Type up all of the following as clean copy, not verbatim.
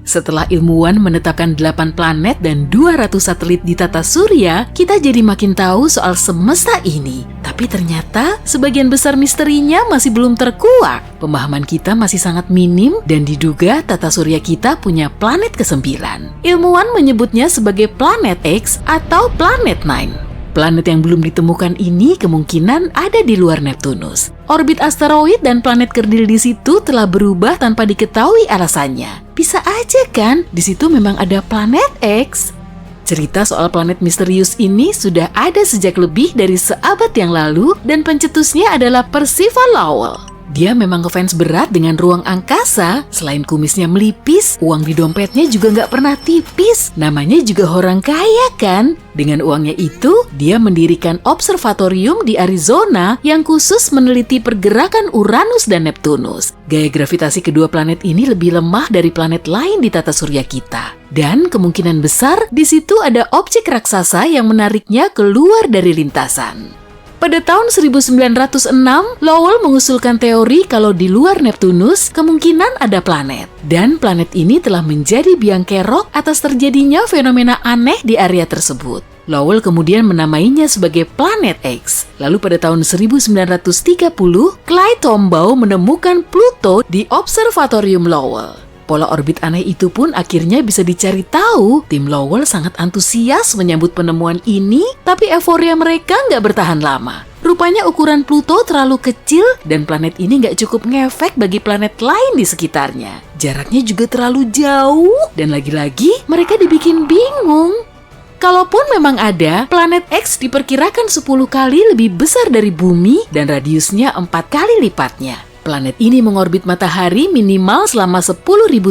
Setelah ilmuwan menetapkan 8 planet dan 200 satelit di tata surya, kita jadi makin tahu soal semesta ini. Tapi ternyata sebagian besar misterinya masih belum terkuak. Pemahaman kita masih sangat minim dan diduga tata surya kita punya planet ke-9. Ilmuwan menyebutnya sebagai planet X atau planet Nine. Planet yang belum ditemukan ini kemungkinan ada di luar Neptunus. Orbit asteroid dan planet kerdil di situ telah berubah tanpa diketahui alasannya. Bisa aja kan, di situ memang ada planet X. Cerita soal planet misterius ini sudah ada sejak lebih dari seabad yang lalu dan pencetusnya adalah Percival Lowell. Dia memang ngefans berat dengan ruang angkasa. Selain kumisnya melipis, uang di dompetnya juga nggak pernah tipis. Namanya juga orang kaya kan? Dengan uangnya itu, dia mendirikan observatorium di Arizona yang khusus meneliti pergerakan Uranus dan Neptunus. Gaya gravitasi kedua planet ini lebih lemah dari planet lain di tata surya kita. Dan kemungkinan besar di situ ada objek raksasa yang menariknya keluar dari lintasan. Pada tahun 1906, Lowell mengusulkan teori kalau di luar Neptunus kemungkinan ada planet. Dan planet ini telah menjadi biang kerok atas terjadinya fenomena aneh di area tersebut. Lowell kemudian menamainya sebagai planet X. Lalu pada tahun 1930, Clyde Tombaugh menemukan Pluto di Observatorium Lowell. Pola orbit aneh itu pun akhirnya bisa dicari tahu. Tim Lowell sangat antusias menyambut penemuan ini, tapi euforia mereka nggak bertahan lama. Rupanya ukuran Pluto terlalu kecil dan planet ini nggak cukup ngefek bagi planet lain di sekitarnya. Jaraknya juga terlalu jauh dan lagi-lagi mereka dibikin bingung. Kalaupun memang ada, planet X diperkirakan 10 kali lebih besar dari Bumi dan radiusnya 4 kali lipatnya. Planet ini mengorbit matahari minimal selama 10.000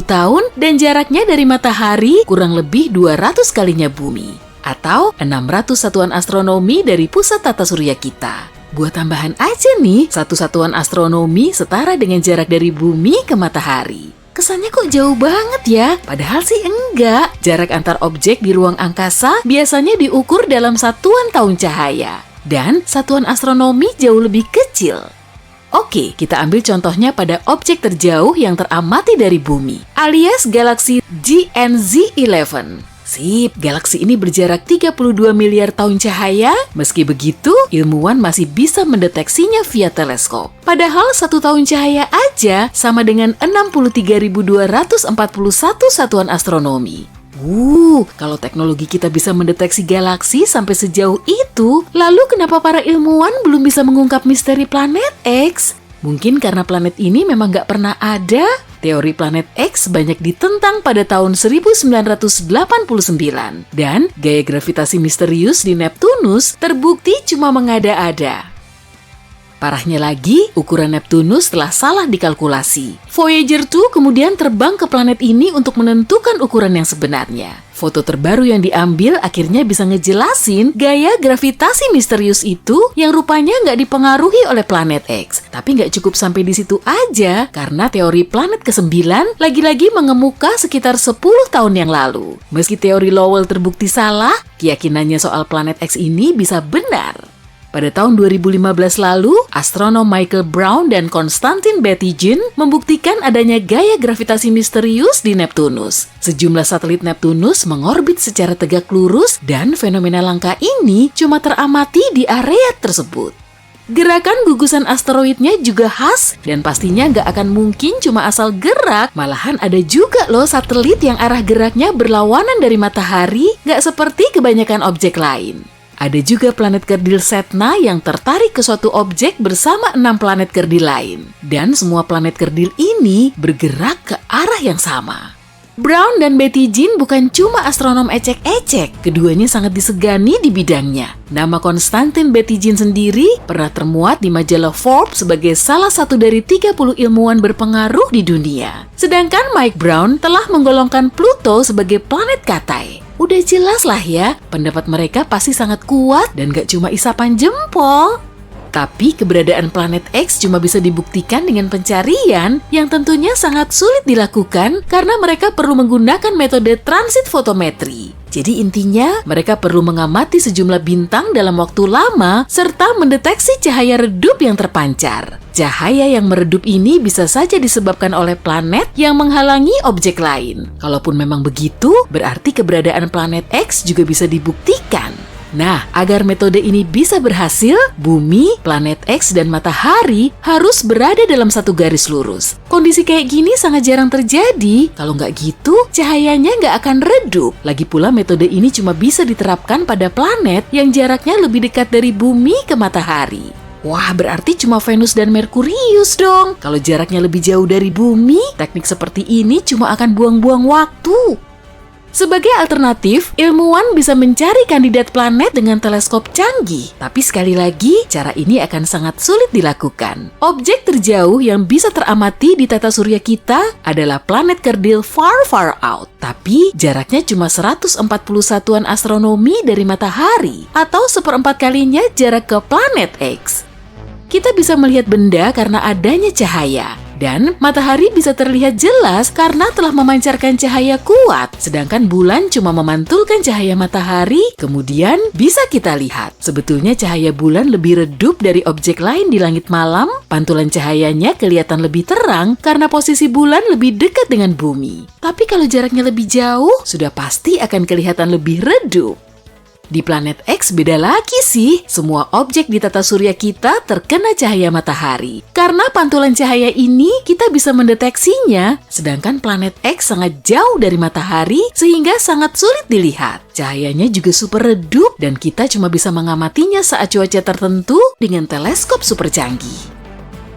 tahun dan jaraknya dari matahari kurang lebih 200 kalinya bumi, atau 600 satuan astronomi dari pusat tata surya kita. Buat tambahan aja nih, satu satuan astronomi setara dengan jarak dari bumi ke matahari. Kesannya kok jauh banget ya? Padahal sih enggak. Jarak antar objek di ruang angkasa biasanya diukur dalam satuan tahun cahaya. Dan satuan astronomi jauh lebih kecil. Oke, kita ambil contohnya pada objek terjauh yang teramati dari bumi, alias galaksi GNZ11. Sip, galaksi ini berjarak 32 miliar tahun cahaya. Meski begitu, ilmuwan masih bisa mendeteksinya via teleskop. Padahal 1 tahun cahaya aja sama dengan 63.241 satuan astronomi. Kalau teknologi kita bisa mendeteksi galaksi sampai sejauh itu, lalu kenapa para ilmuwan belum bisa mengungkap misteri planet X? Mungkin karena planet ini memang nggak pernah ada. Teori planet X banyak ditentang pada tahun 1989, dan gaya gravitasi misterius di Neptunus terbukti cuma mengada-ada. Parahnya lagi, ukuran Neptunus telah salah dikalkulasi. Voyager 2 kemudian terbang ke planet ini untuk menentukan ukuran yang sebenarnya. Foto terbaru yang diambil akhirnya bisa ngejelasin gaya gravitasi misterius itu yang rupanya nggak dipengaruhi oleh planet X. Tapi nggak cukup sampai di situ aja, karena teori planet ke-9 lagi-lagi mengemuka sekitar 10 tahun yang lalu. Meski teori Lowell terbukti salah, keyakinannya soal planet X ini bisa benar. Pada tahun 2015 lalu, astronom Michael Brown dan Konstantin Batygin membuktikan adanya gaya gravitasi misterius di Neptunus. Sejumlah satelit Neptunus mengorbit secara tegak lurus dan fenomena langka ini cuma teramati di area tersebut. Gerakan gugusan asteroidnya juga khas dan pastinya nggak akan mungkin cuma asal gerak. Malahan ada juga loh satelit yang arah geraknya berlawanan dari matahari, nggak seperti kebanyakan objek lain. Ada juga planet kerdil Sedna yang tertarik ke suatu objek bersama 6 planet kerdil lain. Dan semua planet kerdil ini bergerak ke arah yang sama. Brown dan Batygin bukan cuma astronom ecek-ecek, keduanya sangat disegani di bidangnya. Nama Konstantin Batygin sendiri pernah termuat di majalah Forbes sebagai salah satu dari 30 ilmuwan berpengaruh di dunia. Sedangkan Mike Brown telah menggolongkan Pluto sebagai planet katai. Udah jelas lah ya, pendapat mereka pasti sangat kuat dan gak cuma isapan jempol. Tapi keberadaan planet X cuma bisa dibuktikan dengan pencarian yang tentunya sangat sulit dilakukan karena mereka perlu menggunakan metode transit fotometri. Jadi intinya, mereka perlu mengamati sejumlah bintang dalam waktu lama serta mendeteksi cahaya redup yang terpancar. Cahaya yang meredup ini bisa saja disebabkan oleh planet yang menghalangi objek lain. Kalaupun memang begitu, berarti keberadaan planet X juga bisa dibuktikan. Nah, agar metode ini bisa berhasil, Bumi, planet X, dan matahari harus berada dalam satu garis lurus. Kondisi kayak gini sangat jarang terjadi. Kalau nggak gitu, cahayanya nggak akan redup. Lagi pula metode ini cuma bisa diterapkan pada planet yang jaraknya lebih dekat dari Bumi ke matahari. Wah, berarti cuma Venus dan Merkurius dong. Kalau jaraknya lebih jauh dari Bumi, teknik seperti ini cuma akan buang-buang waktu. Sebagai alternatif, ilmuwan bisa mencari kandidat planet dengan teleskop canggih. Tapi sekali lagi, cara ini akan sangat sulit dilakukan. Objek terjauh yang bisa teramati di tata surya kita adalah planet kerdil far far out. Tapi jaraknya cuma 140 satuan astronomi dari matahari, atau 1/4 kalinya jarak ke planet X. Kita bisa melihat benda karena adanya cahaya. Dan matahari bisa terlihat jelas karena telah memancarkan cahaya kuat, sedangkan bulan cuma memantulkan cahaya matahari, kemudian bisa kita lihat. Sebetulnya cahaya bulan lebih redup dari objek lain di langit malam, pantulan cahayanya kelihatan lebih terang karena posisi bulan lebih dekat dengan bumi. Tapi kalau jaraknya lebih jauh, sudah pasti akan kelihatan lebih redup. Di planet X beda lagi sih, semua objek di tata surya kita terkena cahaya matahari. Karena pantulan cahaya ini kita bisa mendeteksinya, sedangkan planet X sangat jauh dari matahari sehingga sangat sulit dilihat. Cahayanya juga super redup dan kita cuma bisa mengamatinya saat cuaca tertentu dengan teleskop super canggih.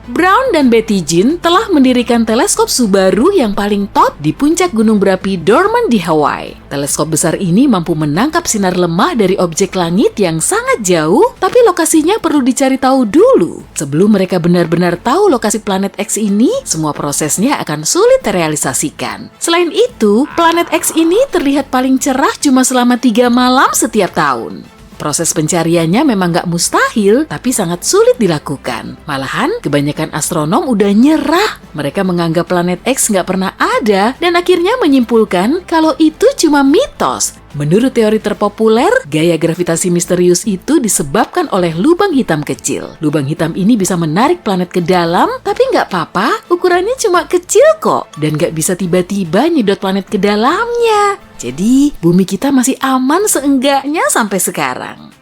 Brown dan Betty Jean telah mendirikan teleskop Subaru yang paling top di puncak gunung berapi Dorman di Hawaii. Teleskop besar ini mampu menangkap sinar lemah dari objek langit yang sangat jauh, tapi lokasinya perlu dicari tahu dulu. Sebelum mereka benar-benar tahu lokasi planet X ini, semua prosesnya akan sulit terrealisasikan. Selain itu, planet X ini terlihat paling cerah cuma selama 3 malam setiap tahun. Proses pencariannya memang nggak mustahil, tapi sangat sulit dilakukan. Malahan, kebanyakan astronom udah nyerah. Mereka menganggap planet X nggak pernah ada, dan akhirnya menyimpulkan kalau itu cuma mitos. Menurut teori terpopuler, gaya gravitasi misterius itu disebabkan oleh lubang hitam kecil. Lubang hitam ini bisa menarik planet ke dalam, tapi nggak apa-apa, ukurannya cuma kecil kok. Dan nggak bisa tiba-tiba nyedot planet ke dalamnya. Jadi, bumi kita masih aman seenggaknya sampai sekarang.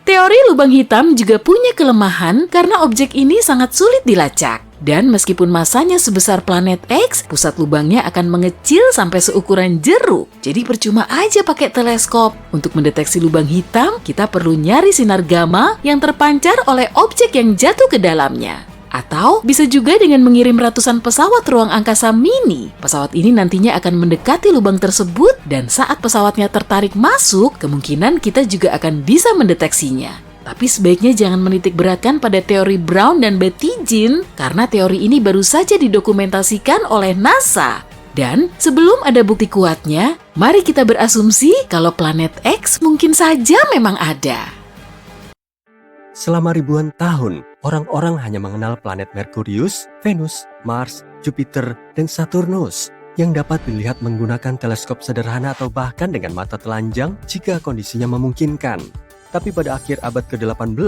Teori lubang hitam juga punya kelemahan karena objek ini sangat sulit dilacak. Dan meskipun masanya sebesar planet X, pusat lubangnya akan mengecil sampai seukuran jeruk. Jadi percuma aja pakai teleskop. Untuk mendeteksi lubang hitam, kita perlu nyari sinar gamma yang terpancar oleh objek yang jatuh ke dalamnya. Atau bisa juga dengan mengirim ratusan pesawat ruang angkasa mini. Pesawat ini nantinya akan mendekati lubang tersebut dan saat pesawatnya tertarik masuk, kemungkinan kita juga akan bisa mendeteksinya. Tapi sebaiknya jangan menitik beratkan pada teori Brown dan Betty Jean karena teori ini baru saja didokumentasikan oleh NASA. Dan sebelum ada bukti kuatnya, mari kita berasumsi kalau planet X mungkin saja memang ada. Selama ribuan tahun, orang-orang hanya mengenal planet Merkurius, Venus, Mars, Jupiter, dan Saturnus yang dapat dilihat menggunakan teleskop sederhana atau bahkan dengan mata telanjang jika kondisinya memungkinkan. Tapi pada akhir abad ke-18,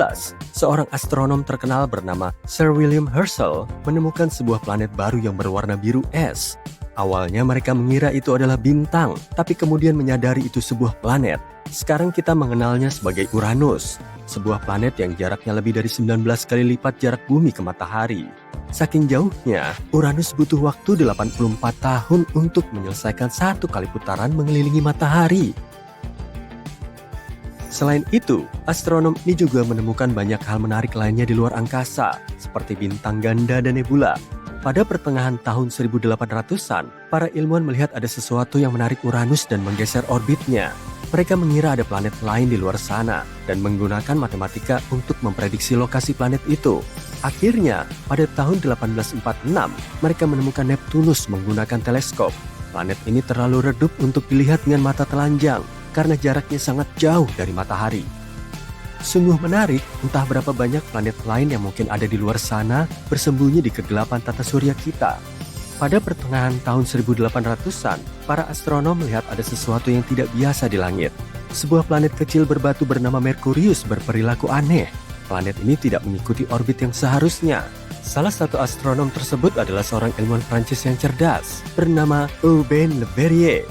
seorang astronom terkenal bernama Sir William Herschel menemukan sebuah planet baru yang berwarna biru es. Awalnya mereka mengira itu adalah bintang, tapi kemudian menyadari itu sebuah planet. Sekarang kita mengenalnya sebagai Uranus, sebuah planet yang jaraknya lebih dari 19 kali lipat jarak bumi ke matahari. Saking jauhnya, Uranus butuh waktu 84 tahun untuk menyelesaikan 1 kali putaran mengelilingi matahari. Selain itu, astronom ini juga menemukan banyak hal menarik lainnya di luar angkasa, seperti bintang ganda dan nebula. Pada pertengahan tahun 1800-an, para ilmuwan melihat ada sesuatu yang menarik Uranus dan menggeser orbitnya. Mereka mengira ada planet lain di luar sana dan menggunakan matematika untuk memprediksi lokasi planet itu. Akhirnya, pada tahun 1846, mereka menemukan Neptunus menggunakan teleskop. Planet ini terlalu redup untuk dilihat dengan mata telanjang karena jaraknya sangat jauh dari matahari. Sungguh menarik, entah berapa banyak planet lain yang mungkin ada di luar sana bersembunyi di kegelapan tata surya kita. Pada pertengahan tahun 1800-an, para astronom melihat ada sesuatu yang tidak biasa di langit. Sebuah planet kecil berbatu bernama Merkurius berperilaku aneh. Planet ini tidak mengikuti orbit yang seharusnya. Salah satu astronom tersebut adalah seorang ilmuwan Prancis yang cerdas, bernama Urbain Le Verrier.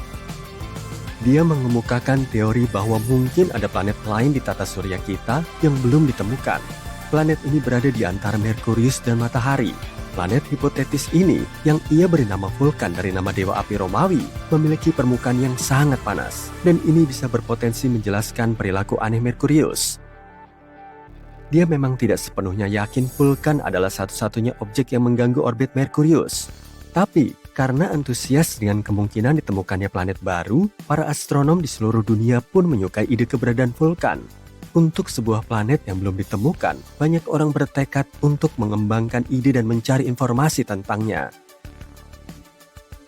Dia mengemukakan teori bahwa mungkin ada planet lain di tata surya kita yang belum ditemukan. Planet ini berada di antara Merkurius dan Matahari. Planet hipotetis ini, yang ia beri nama Vulkan dari nama dewa api Romawi, memiliki permukaan yang sangat panas, dan ini bisa berpotensi menjelaskan perilaku aneh Merkurius. Dia memang tidak sepenuhnya yakin Vulkan adalah satu-satunya objek yang mengganggu orbit Merkurius. Tapi, karena antusias dengan kemungkinan ditemukannya planet baru, para astronom di seluruh dunia pun menyukai ide keberadaan Vulkan. Untuk sebuah planet yang belum ditemukan, banyak orang bertekad untuk mengembangkan ide dan mencari informasi tentangnya.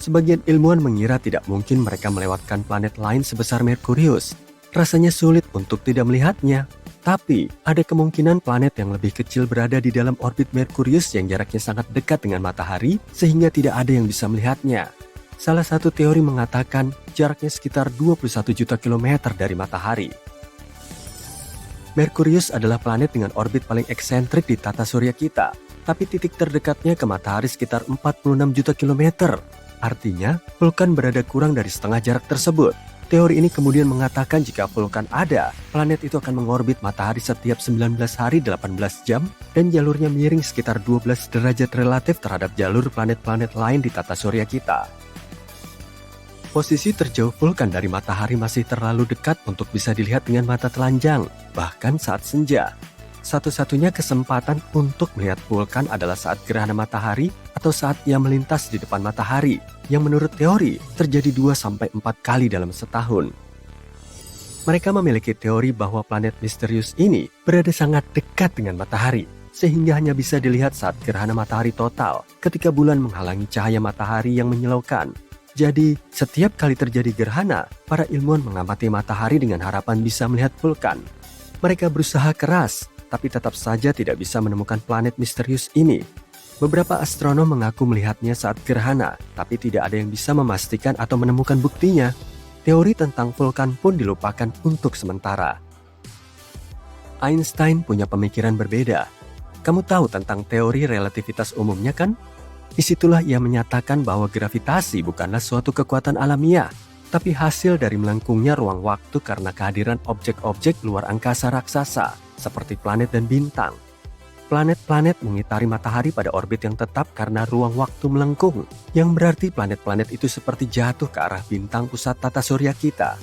Sebagian ilmuwan mengira tidak mungkin mereka melewatkan planet lain sebesar Merkurius. Rasanya sulit untuk tidak melihatnya. Tapi, ada kemungkinan planet yang lebih kecil berada di dalam orbit Merkurius yang jaraknya sangat dekat dengan Matahari, sehingga tidak ada yang bisa melihatnya. Salah satu teori mengatakan jaraknya sekitar 21 juta kilometer dari Matahari. Merkurius adalah planet dengan orbit paling eksentrik di tata surya kita, tapi titik terdekatnya ke Matahari sekitar 46 juta kilometer. Artinya, Vulkan berada kurang dari setengah jarak tersebut. Teori ini kemudian mengatakan jika Vulkan ada, planet itu akan mengorbit Matahari setiap 19 hari 18 jam dan jalurnya miring sekitar 12 derajat relatif terhadap jalur planet-planet lain di tata surya kita. Posisi terjauh Vulkan dari Matahari masih terlalu dekat untuk bisa dilihat dengan mata telanjang, bahkan saat senja. Satu-satunya kesempatan untuk melihat Vulkan adalah saat gerhana matahari atau saat ia melintas di depan matahari, yang menurut teori terjadi 2-4 kali dalam setahun. Mereka memiliki teori bahwa planet misterius ini berada sangat dekat dengan matahari, sehingga hanya bisa dilihat saat gerhana matahari total ketika bulan menghalangi cahaya matahari yang menyilaukan. Jadi, setiap kali terjadi gerhana, para ilmuwan mengamati matahari dengan harapan bisa melihat Vulkan. Mereka berusaha keras, tapi tetap saja tidak bisa menemukan planet misterius ini. Beberapa astronom mengaku melihatnya saat gerhana, tapi tidak ada yang bisa memastikan atau menemukan buktinya. Teori tentang Vulkan pun dilupakan untuk sementara. Einstein punya pemikiran berbeda. Kamu tahu tentang teori relativitas umumnya kan? Disitulah ia menyatakan bahwa gravitasi bukanlah suatu kekuatan alamiah, tapi hasil dari melengkungnya ruang waktu karena kehadiran objek-objek luar angkasa raksasa, seperti planet dan bintang. Planet-planet mengitari matahari pada orbit yang tetap karena ruang waktu melengkung, yang berarti planet-planet itu seperti jatuh ke arah bintang pusat tata surya kita.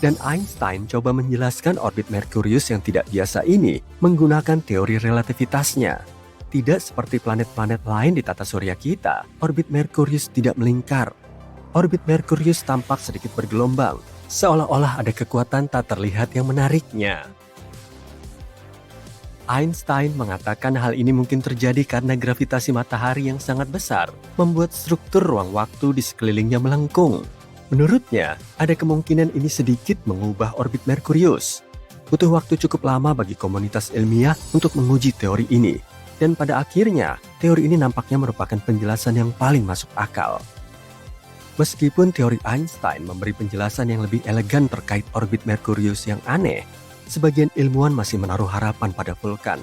Dan Einstein coba menjelaskan orbit Merkurius yang tidak biasa ini menggunakan teori relativitasnya. Tidak seperti planet-planet lain di tata surya kita, orbit Merkurius tidak melingkar. Orbit Merkurius tampak sedikit bergelombang, seolah-olah ada kekuatan tak terlihat yang menariknya. Einstein mengatakan hal ini mungkin terjadi karena gravitasi matahari yang sangat besar membuat struktur ruang waktu di sekelilingnya melengkung. Menurutnya, ada kemungkinan ini sedikit mengubah orbit Merkurius. Butuh waktu cukup lama bagi komunitas ilmiah untuk menguji teori ini. Dan pada akhirnya, teori ini nampaknya merupakan penjelasan yang paling masuk akal. Meskipun teori Einstein memberi penjelasan yang lebih elegan terkait orbit Merkurius yang aneh, sebagian ilmuwan masih menaruh harapan pada Vulkan.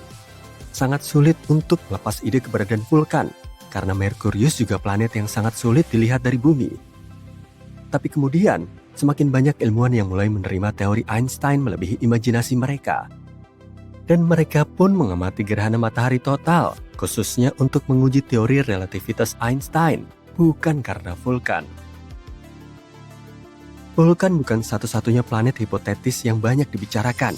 Sangat sulit untuk melepas ide keberadaan Vulkan, karena Merkurius juga planet yang sangat sulit dilihat dari bumi. Tapi kemudian, semakin banyak ilmuwan yang mulai menerima teori Einstein melebihi imajinasi mereka. Dan mereka pun mengamati gerhana matahari total, khususnya untuk menguji teori relativitas Einstein, bukan karena Vulkan. Vulkan bukan satu-satunya planet hipotetis yang banyak dibicarakan.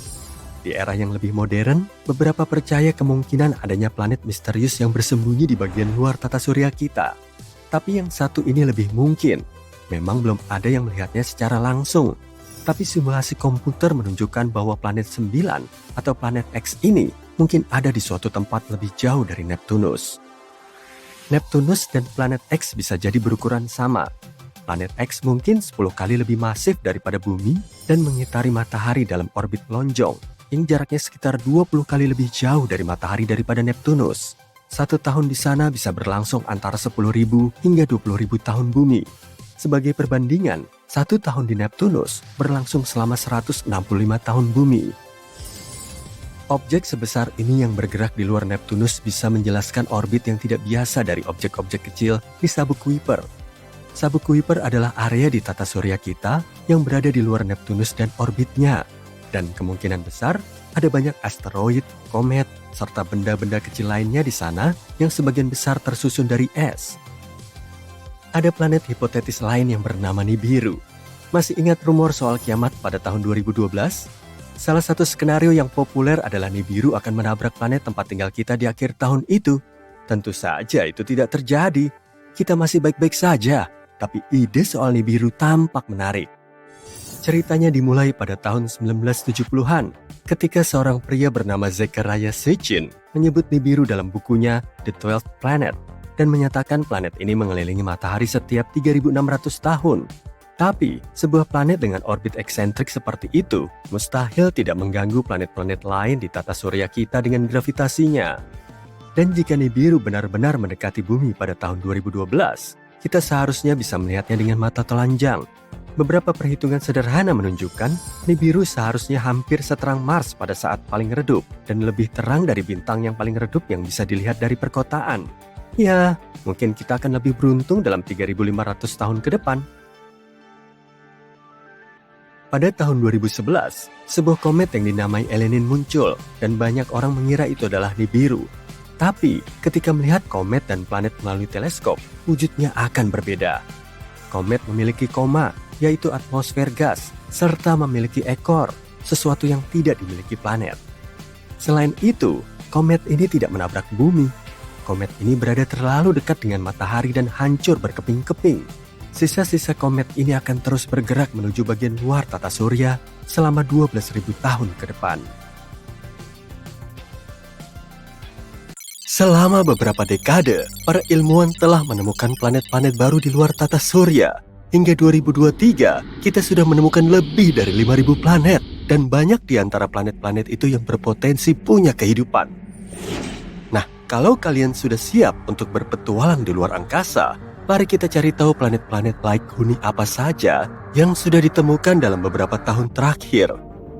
Di era yang lebih modern, beberapa percaya kemungkinan adanya planet misterius yang bersembunyi di bagian luar tata surya kita. Tapi yang satu ini lebih mungkin. Memang belum ada yang melihatnya secara langsung. Tapi simulasi komputer menunjukkan bahwa planet 9 atau planet X ini mungkin ada di suatu tempat lebih jauh dari Neptunus. Neptunus dan planet X bisa jadi berukuran sama. planet X mungkin 10 kali lebih masif daripada Bumi dan mengitari matahari dalam orbit lonjong yang jaraknya sekitar 20 kali lebih jauh dari matahari daripada Neptunus. 1 tahun di sana bisa berlangsung antara 10.000 hingga 20.000 tahun Bumi. Sebagai perbandingan, 1 tahun di Neptunus berlangsung selama 165 tahun Bumi. Objek sebesar ini yang bergerak di luar Neptunus bisa menjelaskan orbit yang tidak biasa dari objek-objek kecil di sabuk Kuiper. Sabuk Kuiper adalah area di tata surya kita yang berada di luar Neptunus dan orbitnya. Dan kemungkinan besar ada banyak asteroid, komet, serta benda-benda kecil lainnya di sana yang sebagian besar tersusun dari es. Ada planet hipotetis lain yang bernama Nibiru. Masih ingat rumor soal kiamat pada tahun 2012? Salah satu skenario yang populer adalah Nibiru akan menabrak planet tempat tinggal kita di akhir tahun itu. Tentu saja itu tidak terjadi. Kita masih baik-baik saja, tapi ide soal Nibiru tampak menarik. Ceritanya dimulai pada tahun 1970-an, ketika seorang pria bernama Zecharia Sitchin menyebut Nibiru dalam bukunya The 12th Planet dan menyatakan planet ini mengelilingi matahari setiap 3.600 tahun. Tapi, sebuah planet dengan orbit eksentrik seperti itu mustahil tidak mengganggu planet-planet lain di tata surya kita dengan gravitasinya. Dan jika Nibiru benar-benar mendekati bumi pada tahun 2012, kita seharusnya bisa melihatnya dengan mata telanjang. Beberapa perhitungan sederhana menunjukkan Nibiru seharusnya hampir seterang Mars pada saat paling redup dan lebih terang dari bintang yang paling redup yang bisa dilihat dari perkotaan. Ya, mungkin kita akan lebih beruntung dalam 3.500 tahun ke depan. Pada tahun 2011, sebuah komet yang dinamai Elenin muncul dan banyak orang mengira itu adalah Nibiru. Tapi, ketika melihat komet dan planet melalui teleskop, wujudnya akan berbeda. Komet memiliki koma, yaitu atmosfer gas, serta memiliki ekor, sesuatu yang tidak dimiliki planet. Selain itu, komet ini tidak menabrak bumi. Komet ini berada terlalu dekat dengan matahari dan hancur berkeping-keping. Sisa-sisa komet ini akan terus bergerak menuju bagian luar tata surya selama 12.000 tahun ke depan. Selama beberapa dekade, para ilmuwan telah menemukan planet-planet baru di luar tata surya. Hingga 2023, kita sudah menemukan lebih dari 5.000 planet, dan banyak di antara planet-planet itu yang berpotensi punya kehidupan. Nah, kalau kalian sudah siap untuk berpetualang di luar angkasa, mari kita cari tahu planet-planet laik huni apa saja yang sudah ditemukan dalam beberapa tahun terakhir.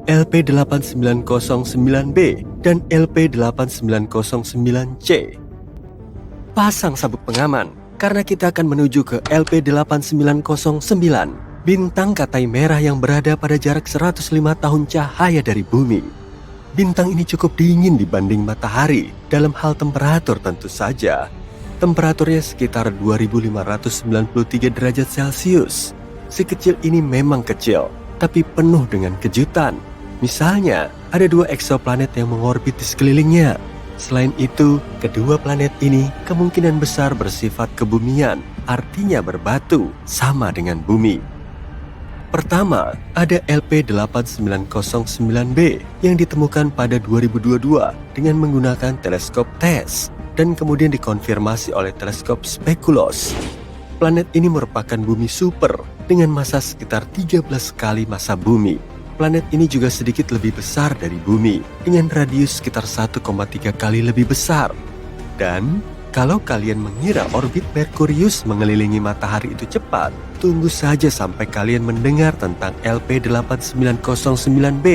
LP8909b dan LP8909c. Pasang sabuk pengaman, karena kita akan menuju ke LP8909, bintang Katai merah yang berada pada jarak 105 tahun cahaya dari bumi. Bintang ini cukup dingin dibanding matahari dalam hal temperatur tentu saja. Temperaturnya sekitar 2593 derajat Celcius. Si kecil ini memang kecil, tapi penuh dengan kejutan. Misalnya, ada 2 eksoplanet yang mengorbit di sekelilingnya. Selain itu, kedua planet ini kemungkinan besar bersifat kebumian, artinya berbatu, sama dengan bumi. Pertama, ada LP8909b yang ditemukan pada 2022 dengan menggunakan teleskop TESS dan kemudian dikonfirmasi oleh teleskop Speculos. Planet ini merupakan bumi super dengan massa sekitar 13 kali massa bumi. Planet ini juga sedikit lebih besar dari bumi, dengan radius sekitar 1,3 kali lebih besar. Dan, kalau kalian mengira orbit Merkurius mengelilingi matahari itu cepat, tunggu saja sampai kalian mendengar tentang LP8909b.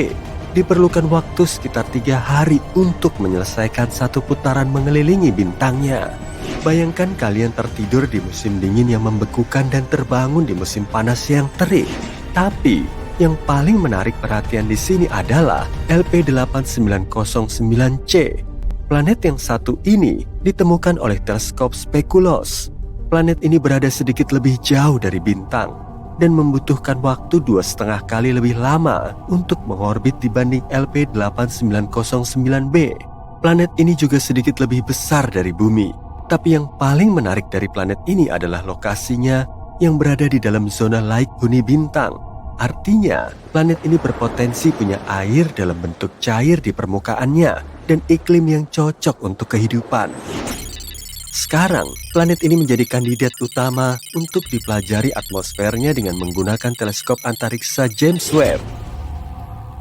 Diperlukan waktu sekitar 3 hari untuk menyelesaikan satu putaran mengelilingi bintangnya. Bayangkan kalian tertidur di musim dingin yang membekukan dan terbangun di musim panas yang terik. Tapi, yang paling menarik perhatian di sini adalah LP8909c. Planet yang satu ini ditemukan oleh teleskop Speculos. Planet ini berada sedikit lebih jauh dari bintang dan membutuhkan waktu 2,5 kali lebih lama untuk mengorbit dibanding LP8909b. Planet ini juga sedikit lebih besar dari bumi. Tapi yang paling menarik dari planet ini adalah lokasinya yang berada di dalam zona laik huni bintang. Artinya, planet ini berpotensi punya air dalam bentuk cair di permukaannya dan iklim yang cocok untuk kehidupan. Sekarang, planet ini menjadi kandidat utama untuk dipelajari atmosfernya dengan menggunakan teleskop antariksa James Webb.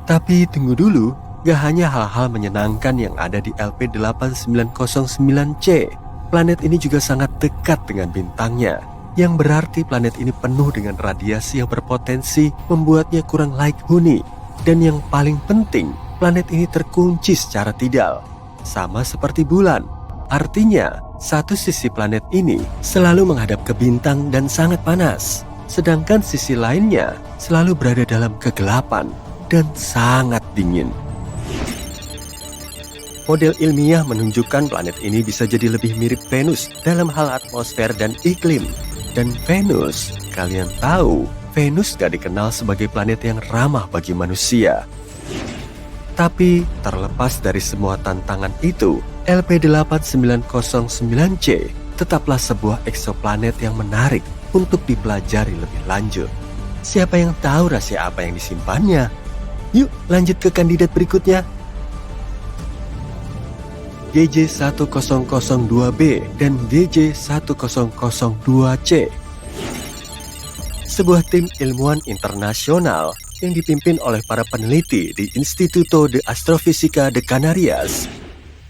Tapi tunggu dulu, gak hanya hal-hal menyenangkan yang ada di LP8909C. Planet ini juga sangat dekat dengan bintangnya, yang berarti planet ini penuh dengan radiasi yang berpotensi membuatnya kurang layak huni. Dan yang paling penting, planet ini terkunci secara tidal, sama seperti bulan. Artinya, satu sisi planet ini selalu menghadap ke bintang dan sangat panas, sedangkan sisi lainnya selalu berada dalam kegelapan dan sangat dingin. Model ilmiah menunjukkan planet ini bisa jadi lebih mirip Venus dalam hal atmosfer dan iklim. Dan Venus, kalian tahu, Venus gak dikenal sebagai planet yang ramah bagi manusia. Tapi terlepas dari semua tantangan itu, LP8909C tetaplah sebuah eksoplanet yang menarik untuk dipelajari lebih lanjut. Siapa yang tahu rahasia apa yang disimpannya? Yuk lanjut ke kandidat berikutnya. GJ1002b dan GJ1002C. Sebuah tim ilmuwan internasional yang dipimpin oleh para peneliti di Instituto de Astrofísica de Canarias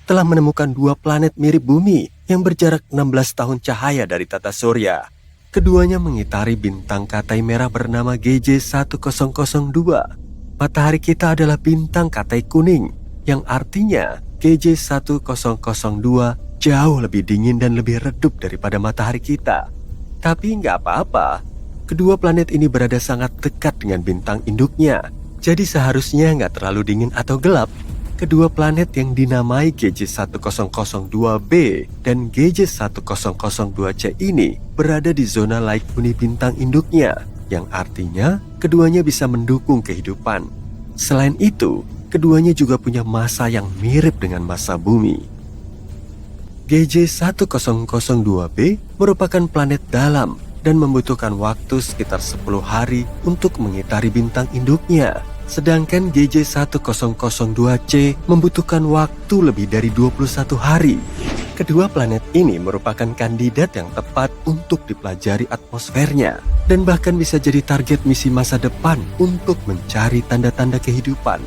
telah menemukan dua planet mirip bumi yang berjarak 16 tahun cahaya dari tata surya. Keduanya mengitari bintang katai merah bernama GJ1002. Matahari kita adalah bintang katai kuning, yang artinya GJ1002 jauh lebih dingin dan lebih redup daripada matahari kita. Tapi nggak apa-apa, kedua planet ini berada sangat dekat dengan bintang induknya. Jadi seharusnya nggak terlalu dingin atau gelap. Kedua planet yang dinamai GJ1002b dan GJ1002c ini berada di zona layak huni bintang induknya, yang artinya keduanya bisa mendukung kehidupan. Selain itu, keduanya juga punya massa yang mirip dengan massa bumi. GJ1002b merupakan planet dalam dan membutuhkan waktu sekitar 10 hari untuk mengitari bintang induknya. Sedangkan GJ1002c membutuhkan waktu lebih dari 21 hari. Kedua planet ini merupakan kandidat yang tepat untuk dipelajari atmosfernya dan bahkan bisa jadi target misi masa depan untuk mencari tanda-tanda kehidupan.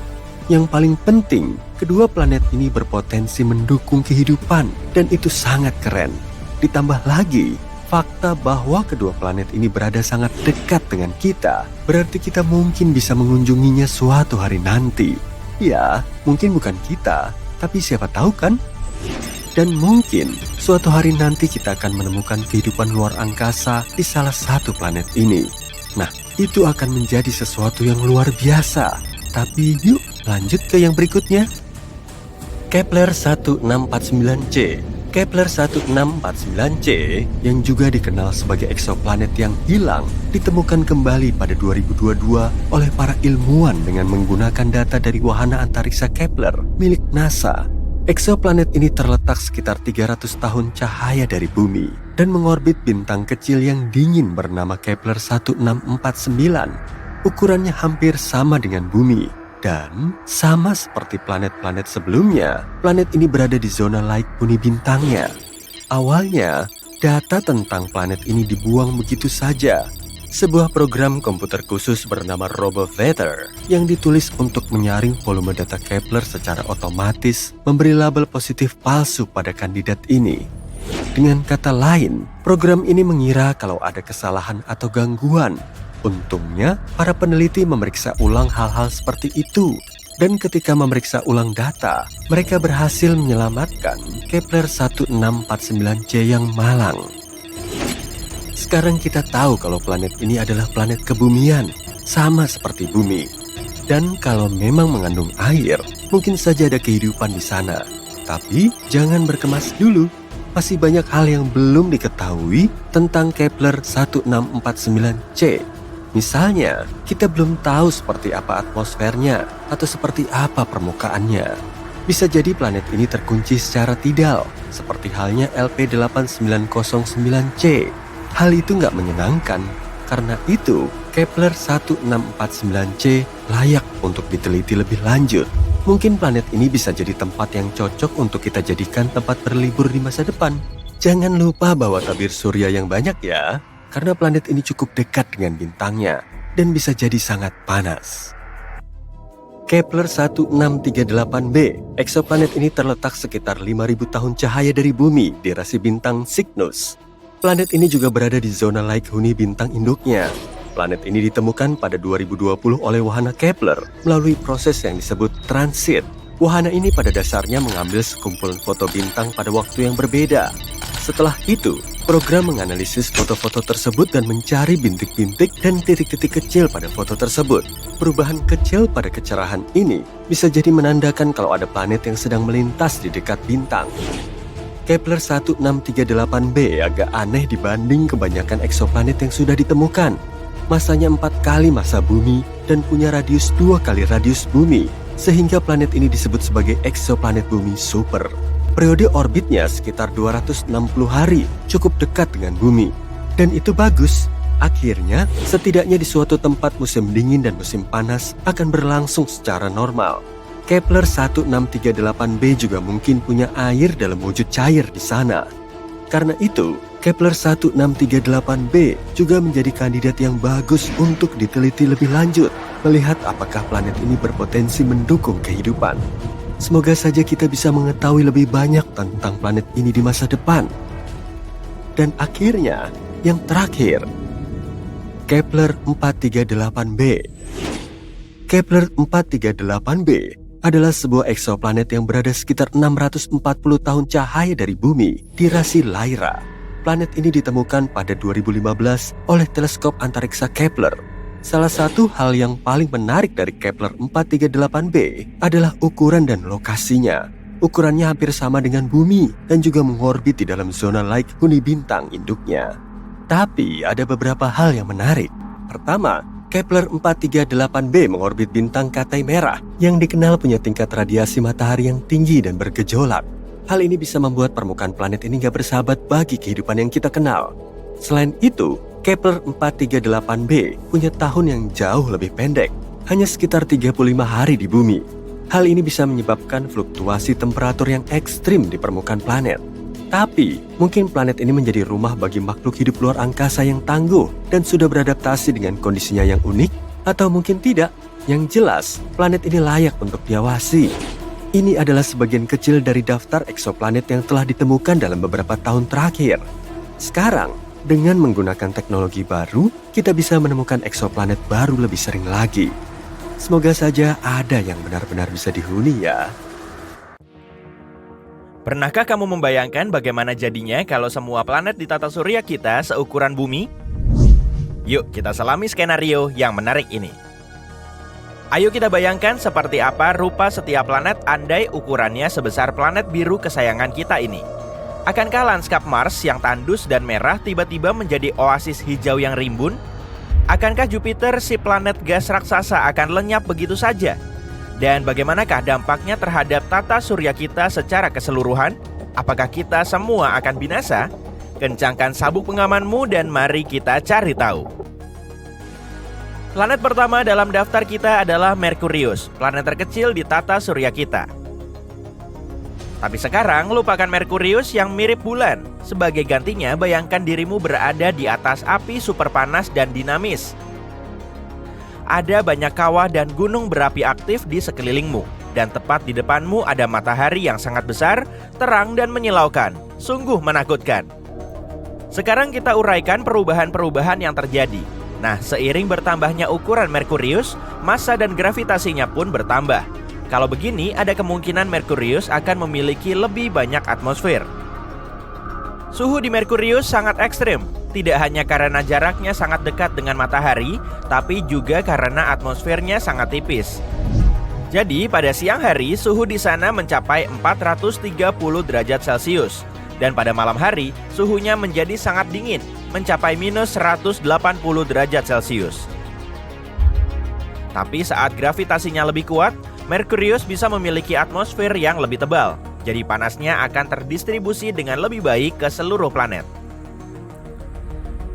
Yang paling penting, kedua planet ini berpotensi mendukung kehidupan dan itu sangat keren. Ditambah lagi, fakta bahwa kedua planet ini berada sangat dekat dengan kita, berarti kita mungkin bisa mengunjunginya suatu hari nanti. Ya, mungkin bukan kita, tapi siapa tahu kan? Dan mungkin suatu hari nanti kita akan menemukan kehidupan luar angkasa di salah satu planet ini. Nah, itu akan menjadi sesuatu yang luar biasa. Tapi yuk lanjut ke yang berikutnya. Kepler 1649c. Kepler 1649c yang juga dikenal sebagai eksoplanet yang hilang ditemukan kembali pada 2022 oleh para ilmuwan dengan menggunakan data dari wahana antariksa Kepler milik NASA. Eksoplanet ini terletak sekitar 300 tahun cahaya dari bumi dan mengorbit bintang kecil yang dingin bernama Kepler 1649. Ukurannya hampir sama dengan bumi. Dan sama seperti planet-planet sebelumnya, planet ini berada di zona layak huni bintangnya. Awalnya, data tentang planet ini dibuang begitu saja. Sebuah program komputer khusus bernama RoboVetor yang ditulis untuk menyaring volume data Kepler secara otomatis memberi label positif palsu pada kandidat ini. Dengan kata lain, program ini mengira kalau ada kesalahan atau gangguan. Untungnya, para peneliti memeriksa ulang hal-hal seperti itu. Dan ketika memeriksa ulang data, mereka berhasil menyelamatkan Kepler 1649c yang malang. Sekarang kita tahu kalau planet ini adalah planet kebumian, sama seperti bumi. Dan kalau memang mengandung air, mungkin saja ada kehidupan di sana. Tapi jangan berkemas dulu, masih banyak hal yang belum diketahui tentang Kepler 1649c. Misalnya, kita belum tahu seperti apa atmosfernya atau seperti apa permukaannya. Bisa jadi planet ini terkunci secara tidal, seperti halnya LP8909c. Hal itu nggak menyenangkan, karena itu Kepler 1649c layak untuk diteliti lebih lanjut. Mungkin planet ini bisa jadi tempat yang cocok untuk kita jadikan tempat berlibur di masa depan. Jangan lupa bawa tabir surya yang banyak ya, karena planet ini cukup dekat dengan bintangnya dan bisa jadi sangat panas. Kepler 1638b, eksoplanet ini terletak sekitar 5.000 tahun cahaya dari bumi di rasi bintang Cygnus. Planet ini juga berada di zona laik huni bintang induknya. Planet ini ditemukan pada 2020 oleh wahana Kepler melalui proses yang disebut transit. Wahana ini pada dasarnya mengambil sekumpulan foto bintang pada waktu yang berbeda. Setelah itu, program menganalisis foto-foto tersebut dan mencari bintik-bintik dan titik-titik kecil pada foto tersebut. Perubahan kecil pada kecerahan ini bisa jadi menandakan kalau ada planet yang sedang melintas di dekat bintang. Kepler 1638b agak aneh dibanding kebanyakan eksoplanet yang sudah ditemukan. Masanya 4 kali massa bumi dan punya radius 2 kali radius bumi, sehingga planet ini disebut sebagai eksoplanet bumi super. Periode orbitnya sekitar 260 hari, cukup dekat dengan bumi. Dan itu bagus. Akhirnya, setidaknya di suatu tempat musim dingin dan musim panas akan berlangsung secara normal. Kepler 1638b juga mungkin punya air dalam wujud cair di sana. Karena itu, Kepler 1638b juga menjadi kandidat yang bagus untuk diteliti lebih lanjut, melihat apakah planet ini berpotensi mendukung kehidupan. Semoga saja kita bisa mengetahui lebih banyak tentang planet ini di masa depan. Dan akhirnya, yang terakhir, Kepler 438b. Kepler 438b adalah sebuah eksoplanet yang berada sekitar 640 tahun cahaya dari bumi di rasi Lyra. Planet ini ditemukan pada 2015 oleh teleskop antariksa Kepler. Salah satu hal yang paling menarik dari Kepler 438b adalah ukuran dan lokasinya. Ukurannya hampir sama dengan bumi dan juga mengorbit di dalam zona laik huni bintang induknya. Tapi ada beberapa hal yang menarik. Pertama, Kepler 438b mengorbit bintang Katai Merah yang dikenal punya tingkat radiasi matahari yang tinggi dan bergejolak. Hal ini bisa membuat permukaan planet ini gak bersahabat bagi kehidupan yang kita kenal. Selain itu, Kepler 438b punya tahun yang jauh lebih pendek, hanya sekitar 35 hari di bumi. Hal ini bisa menyebabkan fluktuasi temperatur yang ekstrim di permukaan planet. Tapi, mungkin planet ini menjadi rumah bagi makhluk hidup luar angkasa yang tangguh dan sudah beradaptasi dengan kondisinya yang unik, atau mungkin tidak. Yang jelas, planet ini layak untuk diawasi. Ini adalah sebagian kecil dari daftar eksoplanet yang telah ditemukan dalam beberapa tahun terakhir. Sekarang, dengan menggunakan teknologi baru, kita bisa menemukan eksoplanet baru lebih sering lagi. Semoga saja ada yang benar-benar bisa dihuni ya. Pernahkah kamu membayangkan bagaimana jadinya kalau semua planet di tata surya kita seukuran bumi? Yuk kita selami skenario yang menarik ini. Ayo kita bayangkan seperti apa rupa setiap planet andai ukurannya sebesar planet biru kesayangan kita ini. Akankah lanskap Mars yang tandus dan merah tiba-tiba menjadi oasis hijau yang rimbun? Akankah Jupiter, si planet gas raksasa, akan lenyap begitu saja? Dan bagaimanakah dampaknya terhadap tata surya kita secara keseluruhan? Apakah kita semua akan binasa? Kencangkan sabuk pengamanmu dan mari kita cari tahu. Planet pertama dalam daftar kita adalah Merkurius, planet terkecil di tata surya kita. Tapi sekarang lupakan Merkurius yang mirip bulan. Sebagai gantinya, bayangkan dirimu berada di atas api super panas dan dinamis. Ada banyak kawah dan gunung berapi aktif di sekelilingmu. Dan tepat di depanmu ada matahari yang sangat besar, terang dan menyilaukan. Sungguh menakutkan. Sekarang kita uraikan perubahan-perubahan yang terjadi. Nah, seiring bertambahnya ukuran Merkurius, massa dan gravitasinya pun bertambah. Kalau begini, ada kemungkinan Merkurius akan memiliki lebih banyak atmosfer. Suhu di Merkurius sangat ekstrim, tidak hanya karena jaraknya sangat dekat dengan matahari, tapi juga karena atmosfernya sangat tipis. Jadi, pada siang hari, suhu di sana mencapai 430 derajat Celcius. Dan pada malam hari, suhunya menjadi sangat dingin, mencapai minus 180 derajat Celcius. Tapi saat gravitasinya lebih kuat, Merkurius bisa memiliki atmosfer yang lebih tebal, jadi panasnya akan terdistribusi dengan lebih baik ke seluruh planet.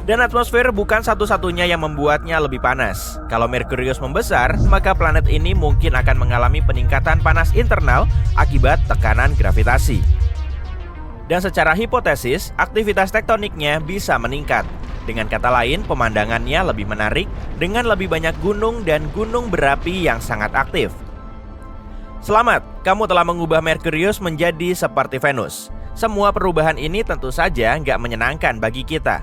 Dan atmosfer bukan satu-satunya yang membuatnya lebih panas. Kalau Merkurius membesar, maka planet ini mungkin akan mengalami peningkatan panas internal akibat tekanan gravitasi. Dan secara hipotesis, aktivitas tektoniknya bisa meningkat. Dengan kata lain, pemandangannya lebih menarik dengan lebih banyak gunung dan gunung berapi yang sangat aktif. Selamat, kamu telah mengubah Merkurius menjadi seperti Venus. Semua perubahan ini tentu saja nggak menyenangkan bagi kita.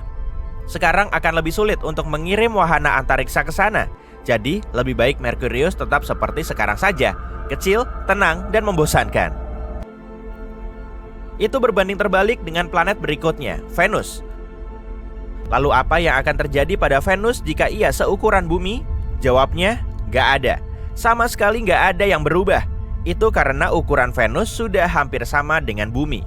Sekarang akan lebih sulit untuk mengirim wahana antariksa ke sana. Jadi, lebih baik Merkurius tetap seperti sekarang saja, kecil, tenang, dan membosankan. Itu berbanding terbalik dengan planet berikutnya, Venus. Lalu apa yang akan terjadi pada Venus jika ia seukuran bumi? Jawabnya, nggak ada. Sama sekali nggak ada yang berubah. Itu karena ukuran Venus sudah hampir sama dengan bumi.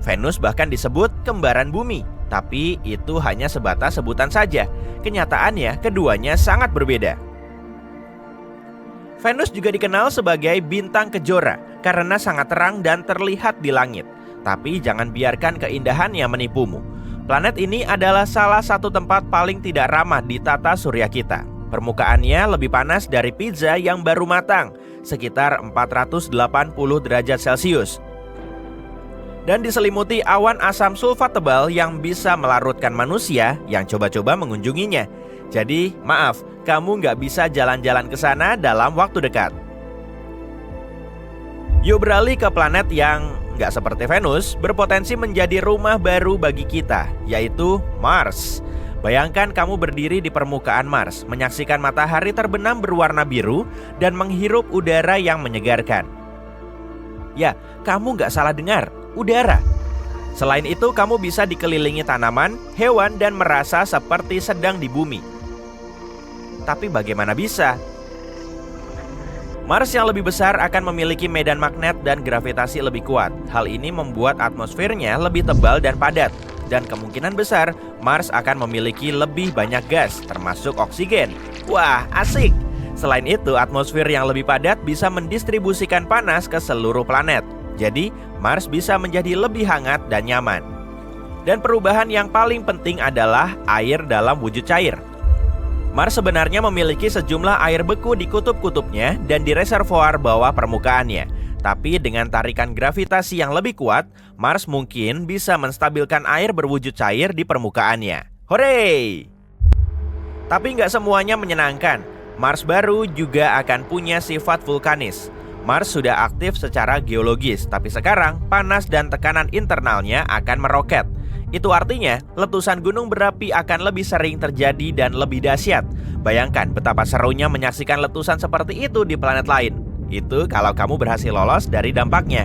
Venus bahkan disebut kembaran bumi, tapi itu hanya sebatas sebutan saja. Kenyataannya, keduanya sangat berbeda. Venus juga dikenal sebagai bintang kejora karena sangat terang dan terlihat di langit. Tapi jangan biarkan keindahannya menipumu. Planet ini adalah salah satu tempat paling tidak ramah di tata surya kita. Permukaannya lebih panas dari pizza yang baru matang, sekitar 480 derajat Celcius. Dan diselimuti awan asam sulfat tebal yang bisa melarutkan manusia yang coba-coba mengunjunginya. Jadi, maaf, kamu nggak bisa jalan-jalan ke sana dalam waktu dekat. Yuk beralih ke planet yang nggak seperti Venus, berpotensi menjadi rumah baru bagi kita, yaitu Mars. Bayangkan kamu berdiri di permukaan Mars, menyaksikan matahari terbenam berwarna biru dan menghirup udara yang menyegarkan. Ya, kamu nggak salah dengar, udara. Selain itu, kamu bisa dikelilingi tanaman, hewan, dan merasa seperti sedang di bumi. Tapi bagaimana bisa? Mars yang lebih besar akan memiliki medan magnet dan gravitasi lebih kuat. Hal ini membuat atmosfernya lebih tebal dan padat. Dan kemungkinan besar Mars akan memiliki lebih banyak gas, termasuk oksigen. Wah, asik! Selain itu, atmosfer yang lebih padat bisa mendistribusikan panas ke seluruh planet. Jadi, Mars bisa menjadi lebih hangat dan nyaman. Dan perubahan yang paling penting adalah air dalam wujud cair. Mars sebenarnya memiliki sejumlah air beku di kutub-kutubnya dan di reservoir bawah permukaannya. Tapi dengan tarikan gravitasi yang lebih kuat, Mars mungkin bisa menstabilkan air berwujud cair di permukaannya. Hore! Tapi nggak semuanya menyenangkan. Mars baru juga akan punya sifat vulkanis. Mars sudah aktif secara geologis, tapi sekarang panas dan tekanan internalnya akan meroket. Itu artinya letusan gunung berapi akan lebih sering terjadi dan lebih dahsyat. Bayangkan betapa serunya menyaksikan letusan seperti itu di planet lain. Itu kalau kamu berhasil lolos dari dampaknya.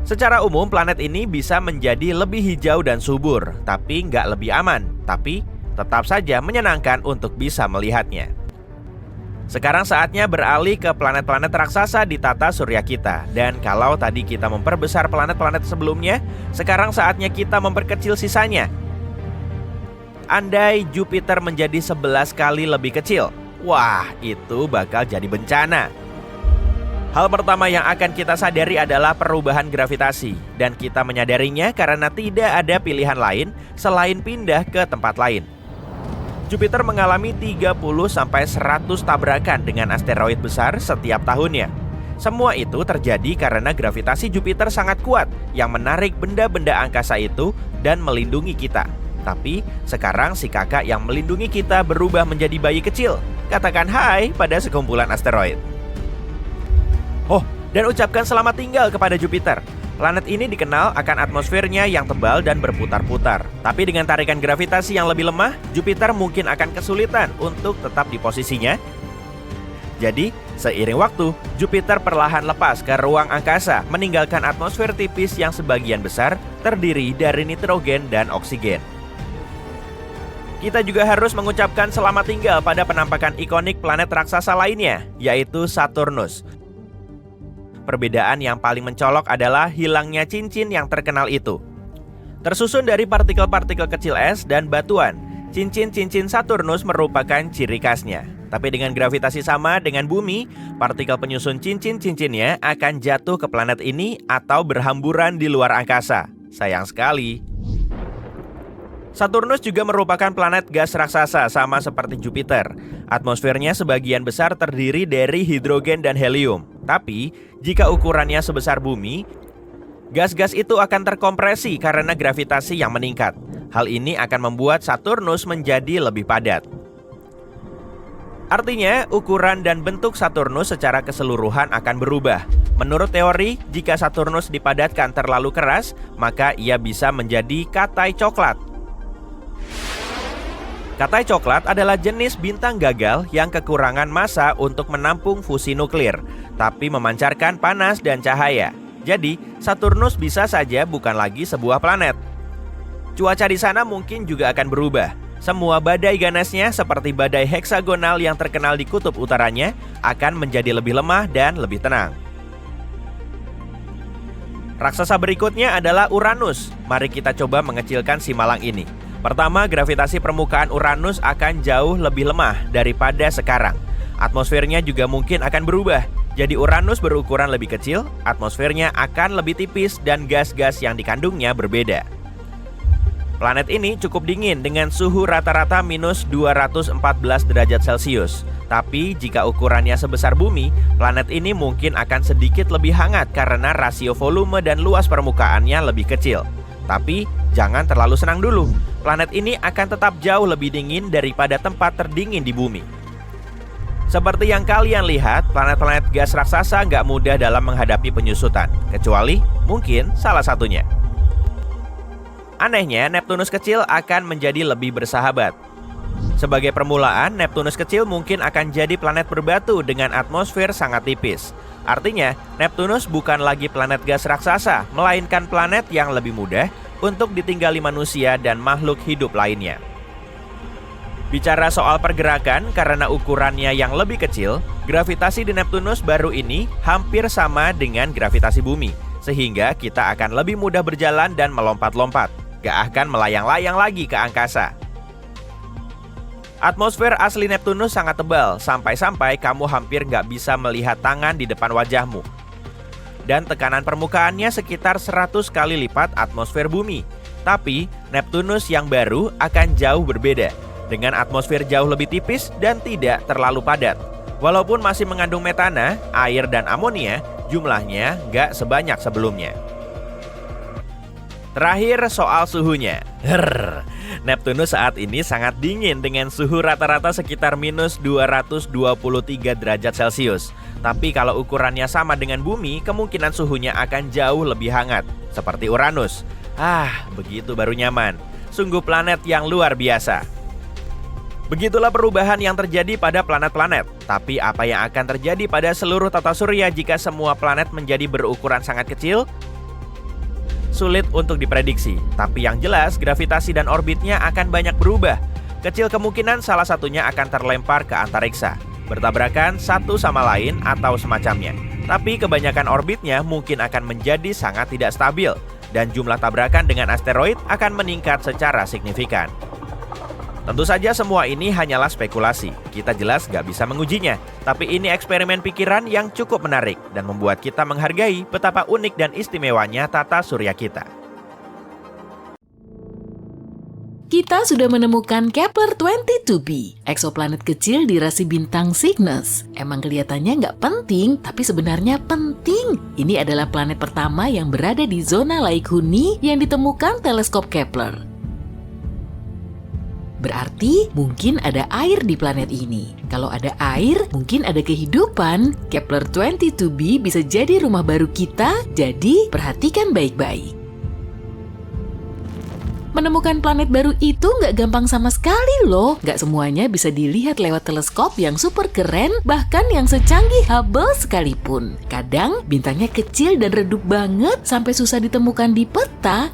Secara umum planet ini bisa menjadi lebih hijau dan subur, tapi nggak lebih aman. Tapi tetap saja menyenangkan untuk bisa melihatnya. Sekarang saatnya beralih ke planet-planet raksasa di tata surya kita. Dan kalau tadi kita memperbesar planet-planet sebelumnya, sekarang saatnya kita memperkecil sisanya. Andai Jupiter menjadi 11 kali lebih kecil, wah, itu bakal jadi bencana. Hal pertama yang akan kita sadari adalah perubahan gravitasi. Dan kita menyadarinya karena tidak ada pilihan lain selain pindah ke tempat lain. Jupiter mengalami 30-100 tabrakan dengan asteroid besar setiap tahunnya. Semua itu terjadi karena gravitasi Jupiter sangat kuat yang menarik benda-benda angkasa itu dan melindungi kita. Tapi sekarang si kakak yang melindungi kita berubah menjadi bayi kecil. Katakan hai pada sekumpulan asteroid. Oh, dan ucapkan selamat tinggal kepada Jupiter. Planet ini dikenal akan atmosfernya yang tebal dan berputar-putar. Tapi dengan tarikan gravitasi yang lebih lemah, Jupiter mungkin akan kesulitan untuk tetap di posisinya. Jadi, seiring waktu, Jupiter perlahan lepas ke ruang angkasa, meninggalkan atmosfer tipis yang sebagian besar terdiri dari nitrogen dan oksigen. Kita juga harus mengucapkan selamat tinggal pada penampakan ikonik planet raksasa lainnya, yaitu Saturnus. Perbedaan yang paling mencolok adalah hilangnya cincin yang terkenal itu. Tersusun dari partikel-partikel kecil es dan batuan, cincin-cincin Saturnus merupakan ciri khasnya. Tapi dengan gravitasi sama dengan bumi, partikel penyusun cincin-cincinnya akan jatuh ke planet ini atau berhamburan di luar angkasa. Sayang sekali. Saturnus juga merupakan planet gas raksasa sama seperti Jupiter. Atmosfernya sebagian besar terdiri dari hidrogen dan helium. Tapi, jika ukurannya sebesar bumi, Gas-gas itu akan terkompresi karena gravitasi yang meningkat. Hal ini akan membuat Saturnus menjadi lebih padat. Artinya, ukuran dan bentuk Saturnus secara keseluruhan akan berubah. Menurut teori, jika Saturnus dipadatkan terlalu keras, maka ia bisa menjadi katai coklat. Katai coklat adalah jenis bintang gagal yang kekurangan massa untuk menampung fusi nuklir, tapi memancarkan panas dan cahaya. Jadi, Saturnus bisa saja bukan lagi sebuah planet. Cuaca di sana mungkin juga akan berubah. Semua badai ganasnya seperti badai heksagonal yang terkenal di kutub utaranya akan menjadi lebih lemah dan lebih tenang. Raksasa berikutnya adalah Uranus. Mari kita coba mengecilkan si malang ini. Pertama, gravitasi permukaan Uranus akan jauh lebih lemah daripada sekarang. Atmosfernya juga mungkin akan berubah. Jadi Uranus berukuran lebih kecil, atmosfernya akan lebih tipis dan gas-gas yang dikandungnya berbeda. Planet ini cukup dingin dengan suhu rata-rata minus 214 derajat Celcius. Tapi jika ukurannya sebesar bumi, planet ini mungkin akan sedikit lebih hangat karena rasio volume dan luas permukaannya lebih kecil. Tapi jangan terlalu senang dulu. Planet ini akan tetap jauh lebih dingin daripada tempat terdingin di bumi. Seperti yang kalian lihat, planet-planet gas raksasa nggak mudah dalam menghadapi penyusutan. Kecuali mungkin salah satunya. Anehnya, Neptunus kecil akan menjadi lebih bersahabat. Sebagai permulaan, Neptunus kecil mungkin akan jadi planet berbatu dengan atmosfer sangat tipis. Artinya, Neptunus bukan lagi planet gas raksasa, melainkan planet yang lebih mudah untuk ditinggali manusia dan makhluk hidup lainnya. Bicara soal pergerakan, karena ukurannya yang lebih kecil, gravitasi di Neptunus baru ini hampir sama dengan gravitasi bumi, sehingga kita akan lebih mudah berjalan dan melompat-lompat. Gak akan melayang-layang lagi ke angkasa. Atmosfer asli Neptunus sangat tebal, sampai-sampai kamu hampir gak bisa melihat tangan di depan wajahmu. Dan tekanan permukaannya sekitar 100 kali lipat atmosfer bumi. Tapi, Neptunus yang baru akan jauh berbeda, dengan atmosfer jauh lebih tipis dan tidak terlalu padat. Walaupun masih mengandung metana, air dan amonia, jumlahnya gak sebanyak sebelumnya. Terakhir soal suhunya. Neptunus saat ini sangat dingin dengan suhu rata-rata sekitar minus 223 derajat Celcius. Tapi kalau ukurannya sama dengan bumi, kemungkinan suhunya akan jauh lebih hangat, seperti Uranus. Begitu baru nyaman. Sungguh planet yang luar biasa. Begitulah perubahan yang terjadi pada planet-planet. Tapi apa yang akan terjadi pada seluruh tata surya jika semua planet menjadi berukuran sangat kecil? Sulit untuk diprediksi, tapi yang jelas gravitasi dan orbitnya akan banyak berubah. Kecil kemungkinan salah satunya akan terlempar ke antariksa, bertabrakan satu sama lain atau semacamnya. Tapi kebanyakan orbitnya mungkin akan menjadi sangat tidak stabil, dan jumlah tabrakan dengan asteroid akan meningkat secara signifikan. Tentu saja semua ini hanyalah spekulasi, kita jelas gak bisa mengujinya. Tapi ini eksperimen pikiran yang cukup menarik dan membuat kita menghargai betapa unik dan istimewanya tata surya kita. Kita sudah menemukan Kepler-22b, eksoplanet kecil di rasi bintang Cygnus. Emang kelihatannya nggak penting, tapi sebenarnya penting. Ini adalah planet pertama yang berada di zona Laik Huni yang ditemukan teleskop Kepler. Berarti mungkin ada air di planet ini. Kalau ada air, mungkin ada kehidupan. Kepler-22b bisa jadi rumah baru kita, jadi perhatikan baik-baik. Menemukan planet baru itu nggak gampang sama sekali loh. Nggak semuanya bisa dilihat lewat teleskop yang super keren, bahkan yang secanggih Hubble sekalipun. Kadang bintangnya kecil dan redup banget sampai susah ditemukan di peta.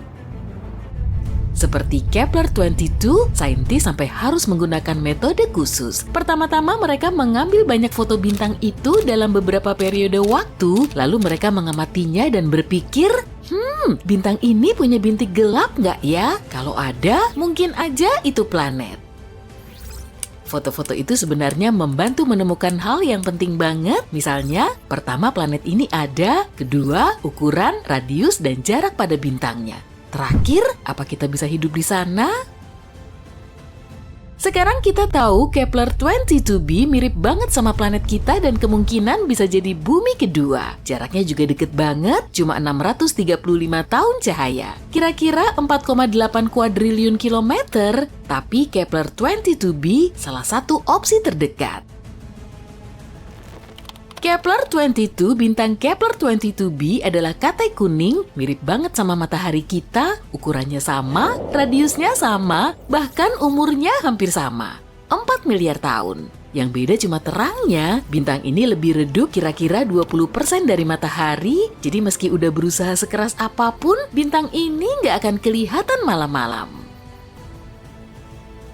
Seperti Kepler-22, saintis sampai harus menggunakan metode khusus. Pertama-tama mereka mengambil banyak foto bintang itu dalam beberapa periode waktu, lalu mereka mengamatinya dan berpikir, bintang ini punya bintik gelap nggak ya? Kalau ada, mungkin aja itu planet. Foto-foto itu sebenarnya membantu menemukan hal yang penting banget. Misalnya, pertama planet ini ada, kedua, ukuran, radius, dan jarak pada bintangnya. Terakhir, apa kita bisa hidup di sana? Sekarang kita tahu Kepler-22b mirip banget sama planet kita dan kemungkinan bisa jadi bumi kedua. Jaraknya juga deket banget, cuma 635 tahun cahaya. Kira-kira 4,8 kuadriliun kilometer, tapi Kepler-22b salah satu opsi terdekat. Kepler-22, bintang Kepler-22b adalah katai kuning, mirip banget sama matahari kita, ukurannya sama, radiusnya sama, bahkan umurnya hampir sama, 4 miliar tahun. Yang beda cuma terangnya, bintang ini lebih redup kira-kira 20% dari matahari, jadi meski udah berusaha sekeras apapun, bintang ini nggak akan kelihatan malam-malam.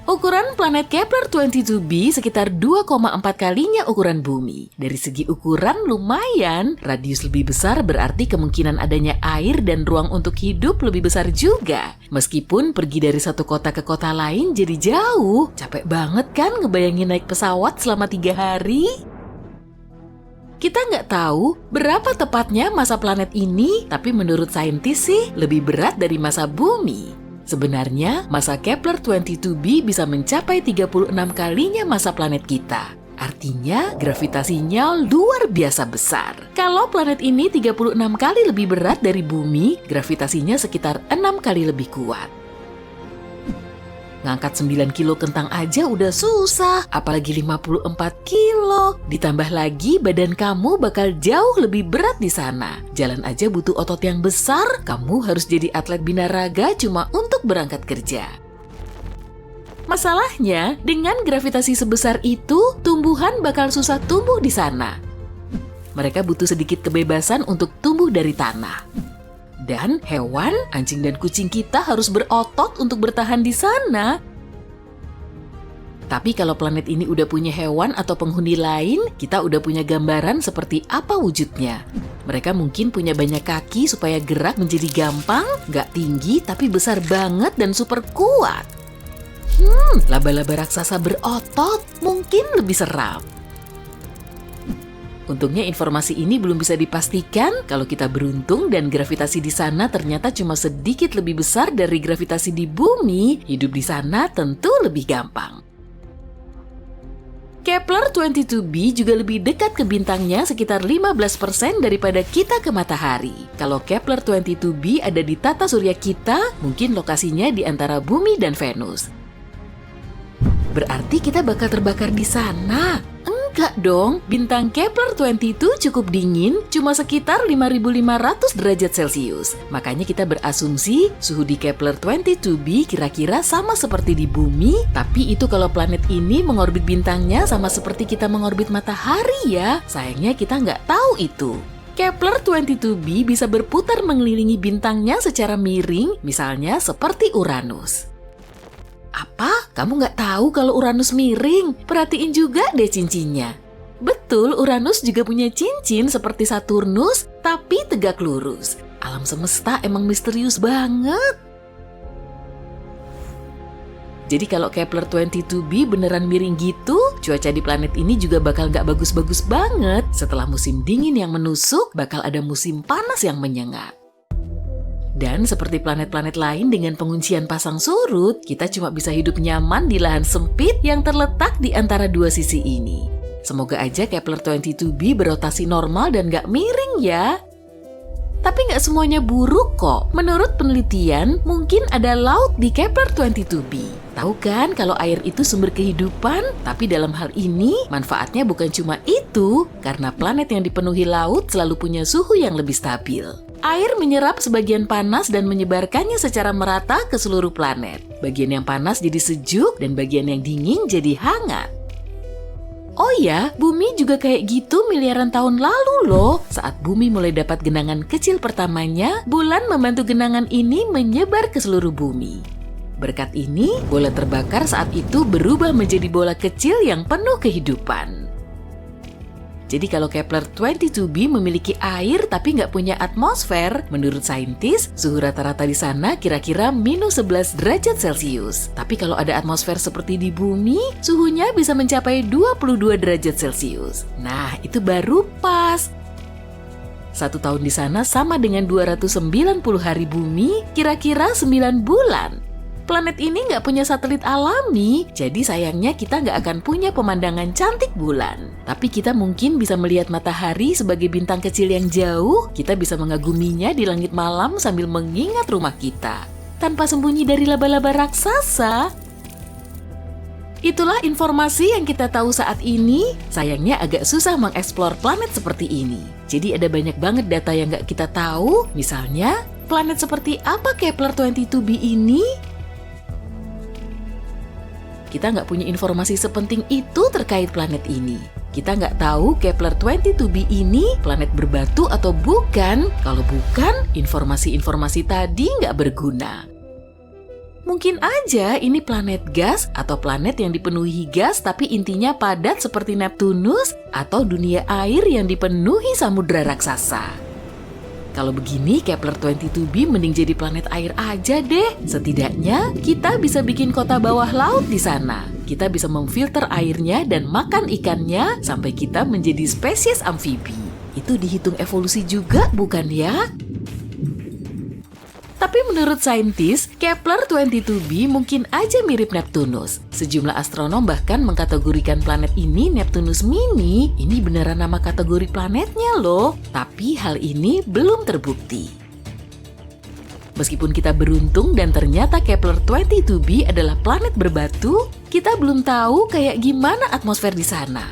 Ukuran planet Kepler-22b sekitar 2,4 kalinya ukuran bumi. Dari segi ukuran lumayan, radius lebih besar berarti kemungkinan adanya air dan ruang untuk hidup lebih besar juga. Meskipun pergi dari satu kota ke kota lain jadi jauh. Capek banget kan ngebayangin naik pesawat selama 3 hari? Kita nggak tahu berapa tepatnya masa planet ini, tapi menurut saintis sih lebih berat dari masa bumi. Sebenarnya, masa Kepler-22b bisa mencapai 36 kalinya masa planet kita. Artinya, gravitasinya luar biasa besar. Kalau planet ini 36 kali lebih berat dari bumi, gravitasinya sekitar 6 kali lebih kuat. Ngangkat 9 kilo kentang aja udah susah, apalagi 54 kilo. Ditambah lagi badan kamu bakal jauh lebih berat di sana. Jalan aja butuh otot yang besar, kamu harus jadi atlet binaraga cuma untuk berangkat kerja. Masalahnya, dengan gravitasi sebesar itu, tumbuhan bakal susah tumbuh di sana. Mereka butuh sedikit kebebasan untuk tumbuh dari tanah. Dan hewan, anjing dan kucing kita harus berotot untuk bertahan di sana. Tapi kalau planet ini udah punya hewan atau penghuni lain, kita udah punya gambaran seperti apa wujudnya. Mereka mungkin punya banyak kaki supaya gerak menjadi gampang, nggak tinggi tapi besar banget dan super kuat. Laba-laba raksasa berotot mungkin lebih seram. Untungnya informasi ini belum bisa dipastikan. Kalau kita beruntung dan gravitasi di sana ternyata cuma sedikit lebih besar dari gravitasi di bumi, hidup di sana tentu lebih gampang. Kepler-22b juga lebih dekat ke bintangnya sekitar 15% daripada kita ke matahari. Kalau Kepler-22b ada di tata surya kita, mungkin lokasinya di antara bumi dan Venus. Berarti kita bakal terbakar di sana. Enggak dong, bintang Kepler-22 cukup dingin, cuma sekitar 5.500 derajat Celcius. Makanya kita berasumsi suhu di Kepler-22b kira-kira sama seperti di bumi, tapi itu kalau planet ini mengorbit bintangnya sama seperti kita mengorbit matahari ya. Sayangnya kita nggak tahu itu. Kepler-22b bisa berputar mengelilingi bintangnya secara miring, misalnya seperti Uranus. Apa? Kamu nggak tahu kalau Uranus miring? Perhatiin juga deh cincinnya. Betul, Uranus juga punya cincin seperti Saturnus, tapi tegak lurus. Alam semesta emang misterius banget. Jadi kalau Kepler-22b beneran miring gitu, cuaca di planet ini juga bakal nggak bagus-bagus banget. Setelah musim dingin yang menusuk, bakal ada musim panas yang menyengat. Dan seperti planet-planet lain dengan penguncian pasang surut, kita cuma bisa hidup nyaman di lahan sempit yang terletak di antara dua sisi ini. Semoga aja Kepler-22b berotasi normal dan gak miring ya. Tapi gak semuanya buruk kok. Menurut penelitian, mungkin ada laut di Kepler-22b. Tahu kan kalau air itu sumber kehidupan? Tapi dalam hal ini, manfaatnya bukan cuma itu, karena planet yang dipenuhi laut selalu punya suhu yang lebih stabil. Air menyerap sebagian panas dan menyebarkannya secara merata ke seluruh planet. Bagian yang panas jadi sejuk dan bagian yang dingin jadi hangat. Oh ya, bumi juga kayak gitu miliaran tahun lalu loh. Saat bumi mulai dapat genangan kecil pertamanya, bulan membantu genangan ini menyebar ke seluruh bumi. Berkat ini, bola terbakar saat itu berubah menjadi bola kecil yang penuh kehidupan. Jadi kalau Kepler-22b memiliki air tapi nggak punya atmosfer, menurut saintis, suhu rata-rata di sana kira-kira -11 derajat Celcius. Tapi kalau ada atmosfer seperti di bumi, suhunya bisa mencapai 22 derajat Celcius. Nah, itu baru pas. 1 tahun di sana sama dengan 290 hari bumi, kira-kira 9 bulan. Planet ini nggak punya satelit alami, jadi sayangnya kita nggak akan punya pemandangan cantik bulan. Tapi kita mungkin bisa melihat matahari sebagai bintang kecil yang jauh, kita bisa mengaguminya di langit malam sambil mengingat rumah kita. Tanpa sembunyi dari laba-laba raksasa. Itulah informasi yang kita tahu saat ini. Sayangnya agak susah mengeksplor planet seperti ini. Jadi ada banyak banget data yang nggak kita tahu. Misalnya, planet seperti apa Kepler 22b ini? Kita nggak punya informasi sepenting itu terkait planet ini. Kita nggak tahu Kepler 22b ini planet berbatu atau bukan. Kalau bukan, informasi-informasi tadi nggak berguna. Mungkin aja ini planet gas atau planet yang dipenuhi gas tapi intinya padat seperti Neptunus atau dunia air yang dipenuhi samudra raksasa. Kalau begini, Kepler 22b mending jadi planet air aja deh. Setidaknya, kita bisa bikin kota bawah laut di sana. Kita bisa memfilter airnya dan makan ikannya sampai kita menjadi spesies amfibi. Itu dihitung evolusi juga, bukan ya? Tapi menurut saintis, Kepler 22b mungkin aja mirip Neptunus. Sejumlah astronom bahkan mengkategorikan planet ini Neptunus Mini. Ini beneran nama kategori planetnya loh. Tapi hal ini belum terbukti. Meskipun kita beruntung dan ternyata Kepler 22b adalah planet berbatu, kita belum tahu kayak gimana atmosfer di sana.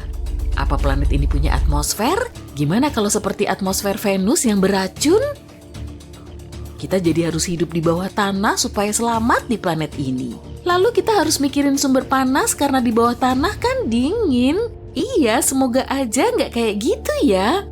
Apa planet ini punya atmosfer? Gimana kalau seperti atmosfer Venus yang beracun? Kita jadi harus hidup di bawah tanah supaya selamat di planet ini. Lalu kita harus mikirin sumber panas karena di bawah tanah kan dingin. Iya, semoga aja nggak kayak gitu ya.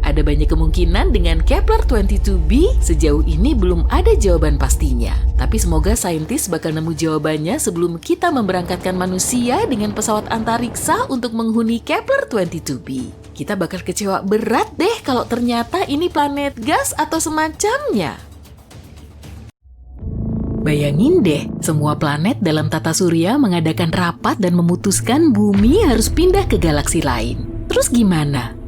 Ada banyak kemungkinan dengan Kepler 22b, sejauh ini belum ada jawaban pastinya. Tapi semoga saintis bakal nemu jawabannya sebelum kita memberangkatkan manusia dengan pesawat antariksa untuk menghuni Kepler 22b. Kita bakal kecewa berat deh kalau ternyata ini planet gas atau semacamnya. Bayangin deh, semua planet dalam tata surya mengadakan rapat dan memutuskan bumi harus pindah ke galaksi lain. Terus gimana?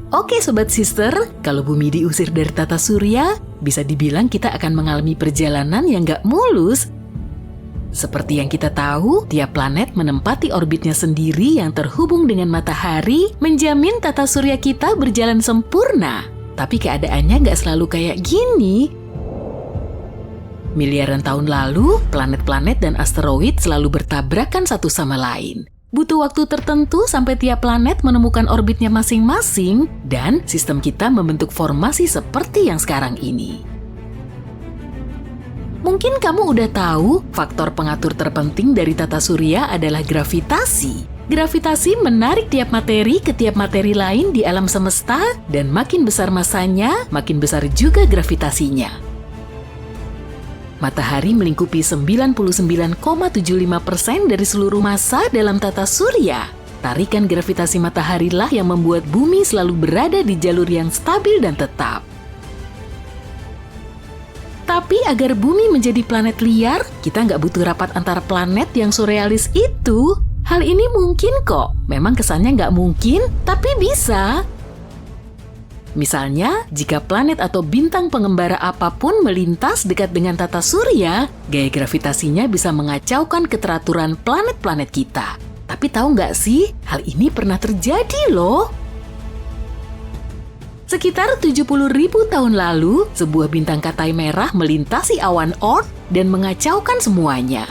Oke Sobat Sister, kalau bumi diusir dari tata surya, bisa dibilang kita akan mengalami perjalanan yang gak mulus. Seperti yang kita tahu, tiap planet menempati orbitnya sendiri yang terhubung dengan matahari, menjamin tata surya kita berjalan sempurna. Tapi keadaannya nggak selalu kayak gini. Miliaran tahun lalu, planet-planet dan asteroid selalu bertabrakan satu sama lain. Butuh waktu tertentu sampai tiap planet menemukan orbitnya masing-masing, dan sistem kita membentuk formasi seperti yang sekarang ini. Mungkin kamu udah tahu, faktor pengatur terpenting dari tata surya adalah gravitasi. Gravitasi menarik tiap materi ke tiap materi lain di alam semesta, dan makin besar masanya, makin besar juga gravitasinya. Matahari melingkupi 99,75% dari seluruh massa dalam tata surya. Tarikan gravitasi matahari lah yang membuat bumi selalu berada di jalur yang stabil dan tetap. Tapi agar bumi menjadi planet liar, kita nggak butuh rapat antar planet yang surrealis itu. Hal ini mungkin kok. Memang kesannya nggak mungkin, tapi bisa. Misalnya, jika planet atau bintang pengembara apapun melintas dekat dengan tata surya, gaya gravitasinya bisa mengacaukan keteraturan planet-planet kita. Tapi tahu nggak sih, hal ini pernah terjadi loh. Sekitar 70.000 tahun lalu, sebuah bintang katai merah melintasi awan Oort dan mengacaukan semuanya.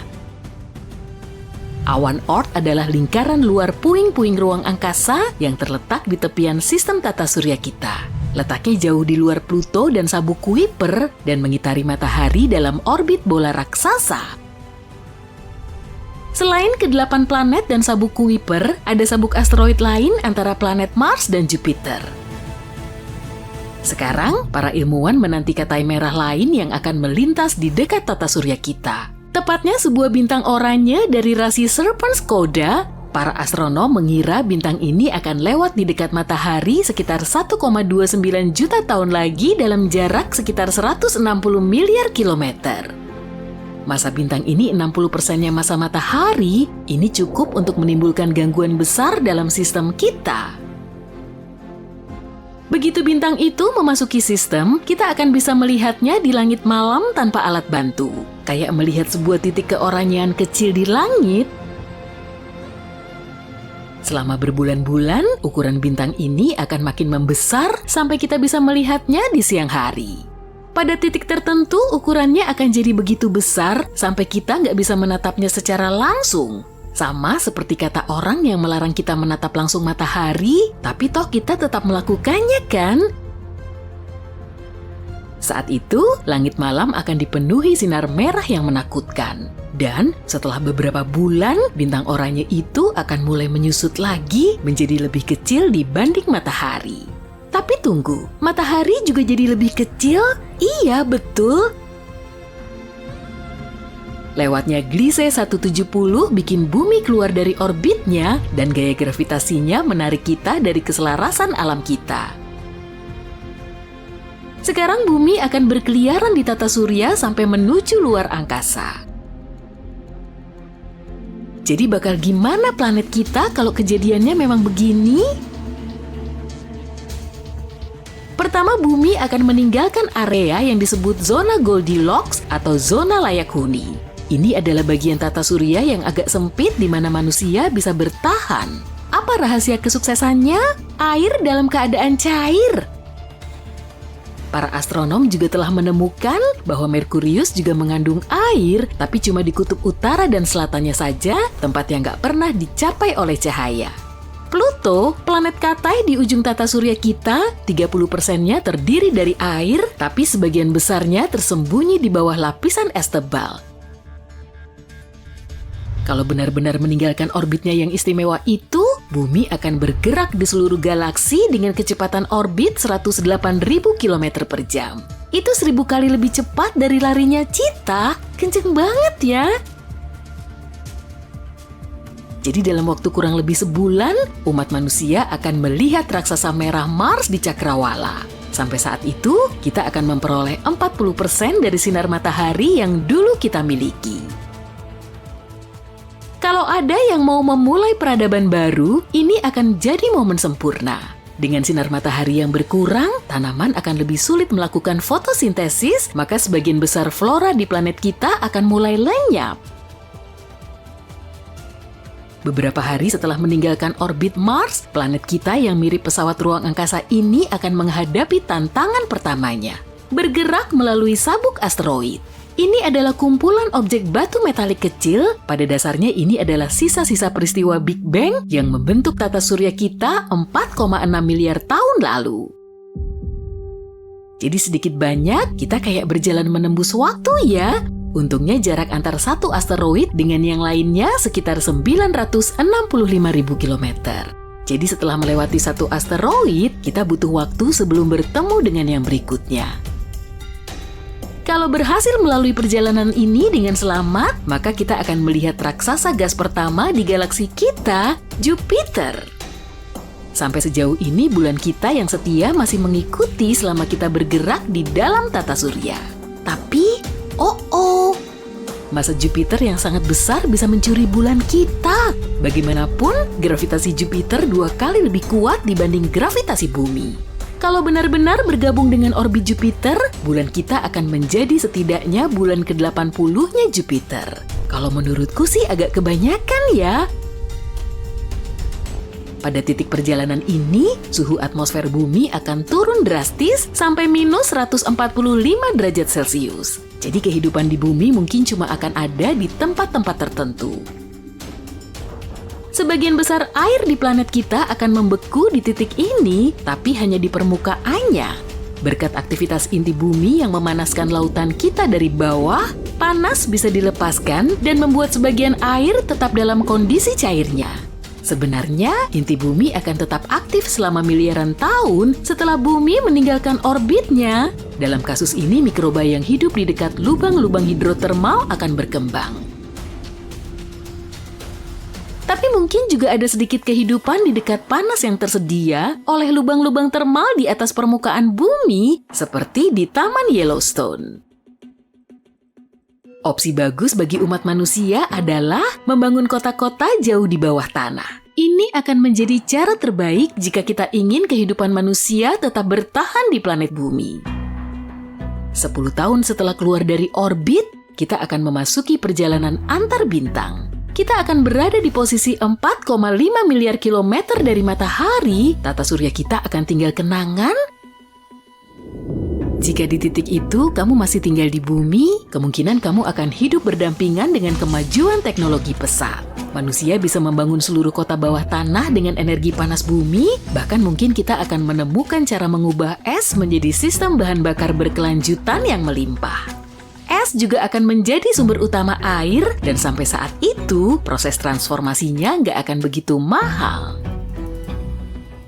Awan Oort adalah lingkaran luar puing-puing ruang angkasa yang terletak di tepian sistem tata surya kita. Letaknya jauh di luar Pluto dan sabuk Kuiper dan mengitari matahari dalam orbit bola raksasa. Selain ke-8 planet dan sabuk Kuiper, ada sabuk asteroid lain antara planet Mars dan Jupiter. Sekarang, para ilmuwan menanti katai merah lain yang akan melintas di dekat tata surya kita. Tepatnya sebuah bintang oranye dari rasi Serpens-Skoda. Para astronom mengira bintang ini akan lewat di dekat matahari sekitar 1,29 juta tahun lagi dalam jarak sekitar 160 miliar kilometer. Masa bintang ini 60%-nya masa matahari, ini cukup untuk menimbulkan gangguan besar dalam sistem kita. Begitu bintang itu memasuki sistem, kita akan bisa melihatnya di langit malam tanpa alat bantu. Kayak melihat sebuah titik keoranyean kecil di langit. Selama berbulan-bulan, ukuran bintang ini akan makin membesar sampai kita bisa melihatnya di siang hari. Pada titik tertentu, ukurannya akan jadi begitu besar sampai kita nggak bisa menatapnya secara langsung. Sama seperti kata orang yang melarang kita menatap langsung matahari, tapi toh kita tetap melakukannya kan? Saat itu, langit malam akan dipenuhi sinar merah yang menakutkan. Dan setelah beberapa bulan, bintang oranye itu akan mulai menyusut lagi menjadi lebih kecil dibanding matahari. Tapi tunggu, matahari juga jadi lebih kecil? Iya, betul. Lewatnya Gliese 170 bikin bumi keluar dari orbitnya dan gaya gravitasinya menarik kita dari keselarasan alam kita. Sekarang bumi akan berkeliaran di tata surya sampai menuju luar angkasa. Jadi bakal gimana planet kita kalau kejadiannya memang begini? Pertama, bumi akan meninggalkan area yang disebut zona Goldilocks atau zona layak huni. Ini adalah bagian tata surya yang agak sempit di mana manusia bisa bertahan. Apa rahasia kesuksesannya? Air dalam keadaan cair. Para astronom juga telah menemukan bahwa Merkurius juga mengandung air, tapi cuma di kutub utara dan selatannya saja, tempat yang nggak pernah dicapai oleh cahaya. Pluto, planet katai di ujung tata surya kita, 30%-nya terdiri dari air, tapi sebagian besarnya tersembunyi di bawah lapisan es tebal. Kalau benar-benar meninggalkan orbitnya yang istimewa itu, bumi akan bergerak di seluruh galaksi dengan kecepatan orbit 108.000 km per jam. Itu 1000 kali lebih cepat dari larinya Cheetah. Kenceng banget ya. Jadi dalam waktu kurang lebih sebulan, umat manusia akan melihat raksasa merah Mars di Cakrawala. Sampai saat itu, kita akan memperoleh 40% dari sinar matahari yang dulu kita miliki. Kalau ada yang mau memulai peradaban baru, ini akan jadi momen sempurna. Dengan sinar matahari yang berkurang, tanaman akan lebih sulit melakukan fotosintesis, maka sebagian besar flora di planet kita akan mulai lenyap. Beberapa hari setelah meninggalkan orbit Mars, planet kita yang mirip pesawat ruang angkasa ini akan menghadapi tantangan pertamanya. Bergerak melalui sabuk asteroid. Ini adalah kumpulan objek batu metalik kecil, pada dasarnya ini adalah sisa-sisa peristiwa Big Bang yang membentuk tata surya kita 4,6 miliar tahun lalu. Jadi sedikit banyak kita kayak berjalan menembus waktu ya. Untungnya jarak antar satu asteroid dengan yang lainnya sekitar 965.000 km. Jadi setelah melewati satu asteroid, kita butuh waktu sebelum bertemu dengan yang berikutnya. Kalau berhasil melalui perjalanan ini dengan selamat, maka kita akan melihat raksasa gas pertama di galaksi kita, Jupiter. Sampai sejauh ini bulan kita yang setia masih mengikuti selama kita bergerak di dalam tata surya. Tapi, massa Jupiter yang sangat besar bisa mencuri bulan kita. Bagaimanapun, gravitasi Jupiter 2 kali lebih kuat dibanding gravitasi bumi. Kalau benar-benar bergabung dengan orbit Jupiter, bulan kita akan menjadi setidaknya bulan ke-80-nya Jupiter. Kalau menurutku sih agak kebanyakan ya. Pada titik perjalanan ini, suhu atmosfer bumi akan turun drastis sampai minus 145 derajat Celcius. Jadi kehidupan di bumi mungkin cuma akan ada di tempat-tempat tertentu. Sebagian besar air di planet kita akan membeku di titik ini, tapi hanya di permukaannya. Berkat aktivitas inti bumi yang memanaskan lautan kita dari bawah, panas bisa dilepaskan dan membuat sebagian air tetap dalam kondisi cairnya. Sebenarnya, inti bumi akan tetap aktif selama miliaran tahun setelah bumi meninggalkan orbitnya. Dalam kasus ini, mikroba yang hidup di dekat lubang-lubang hidrotermal akan berkembang. Tapi mungkin juga ada sedikit kehidupan di dekat panas yang tersedia oleh lubang-lubang termal di atas permukaan bumi, seperti di Taman Yellowstone. Opsi bagus bagi umat manusia adalah membangun kota-kota jauh di bawah tanah. Ini akan menjadi cara terbaik jika kita ingin kehidupan manusia tetap bertahan di planet bumi. 10 tahun setelah keluar dari orbit, kita akan memasuki perjalanan antar bintang. Kita akan berada di posisi 4,5 miliar kilometer dari matahari. Tata surya kita akan tinggal kenangan. Jika di titik itu kamu masih tinggal di bumi, kemungkinan kamu akan hidup berdampingan dengan kemajuan teknologi pesat. Manusia bisa membangun seluruh kota bawah tanah dengan energi panas bumi, bahkan mungkin kita akan menemukan cara mengubah es menjadi sistem bahan bakar berkelanjutan yang melimpah. Es juga akan menjadi sumber utama air, dan sampai saat itu, proses transformasinya nggak akan begitu mahal.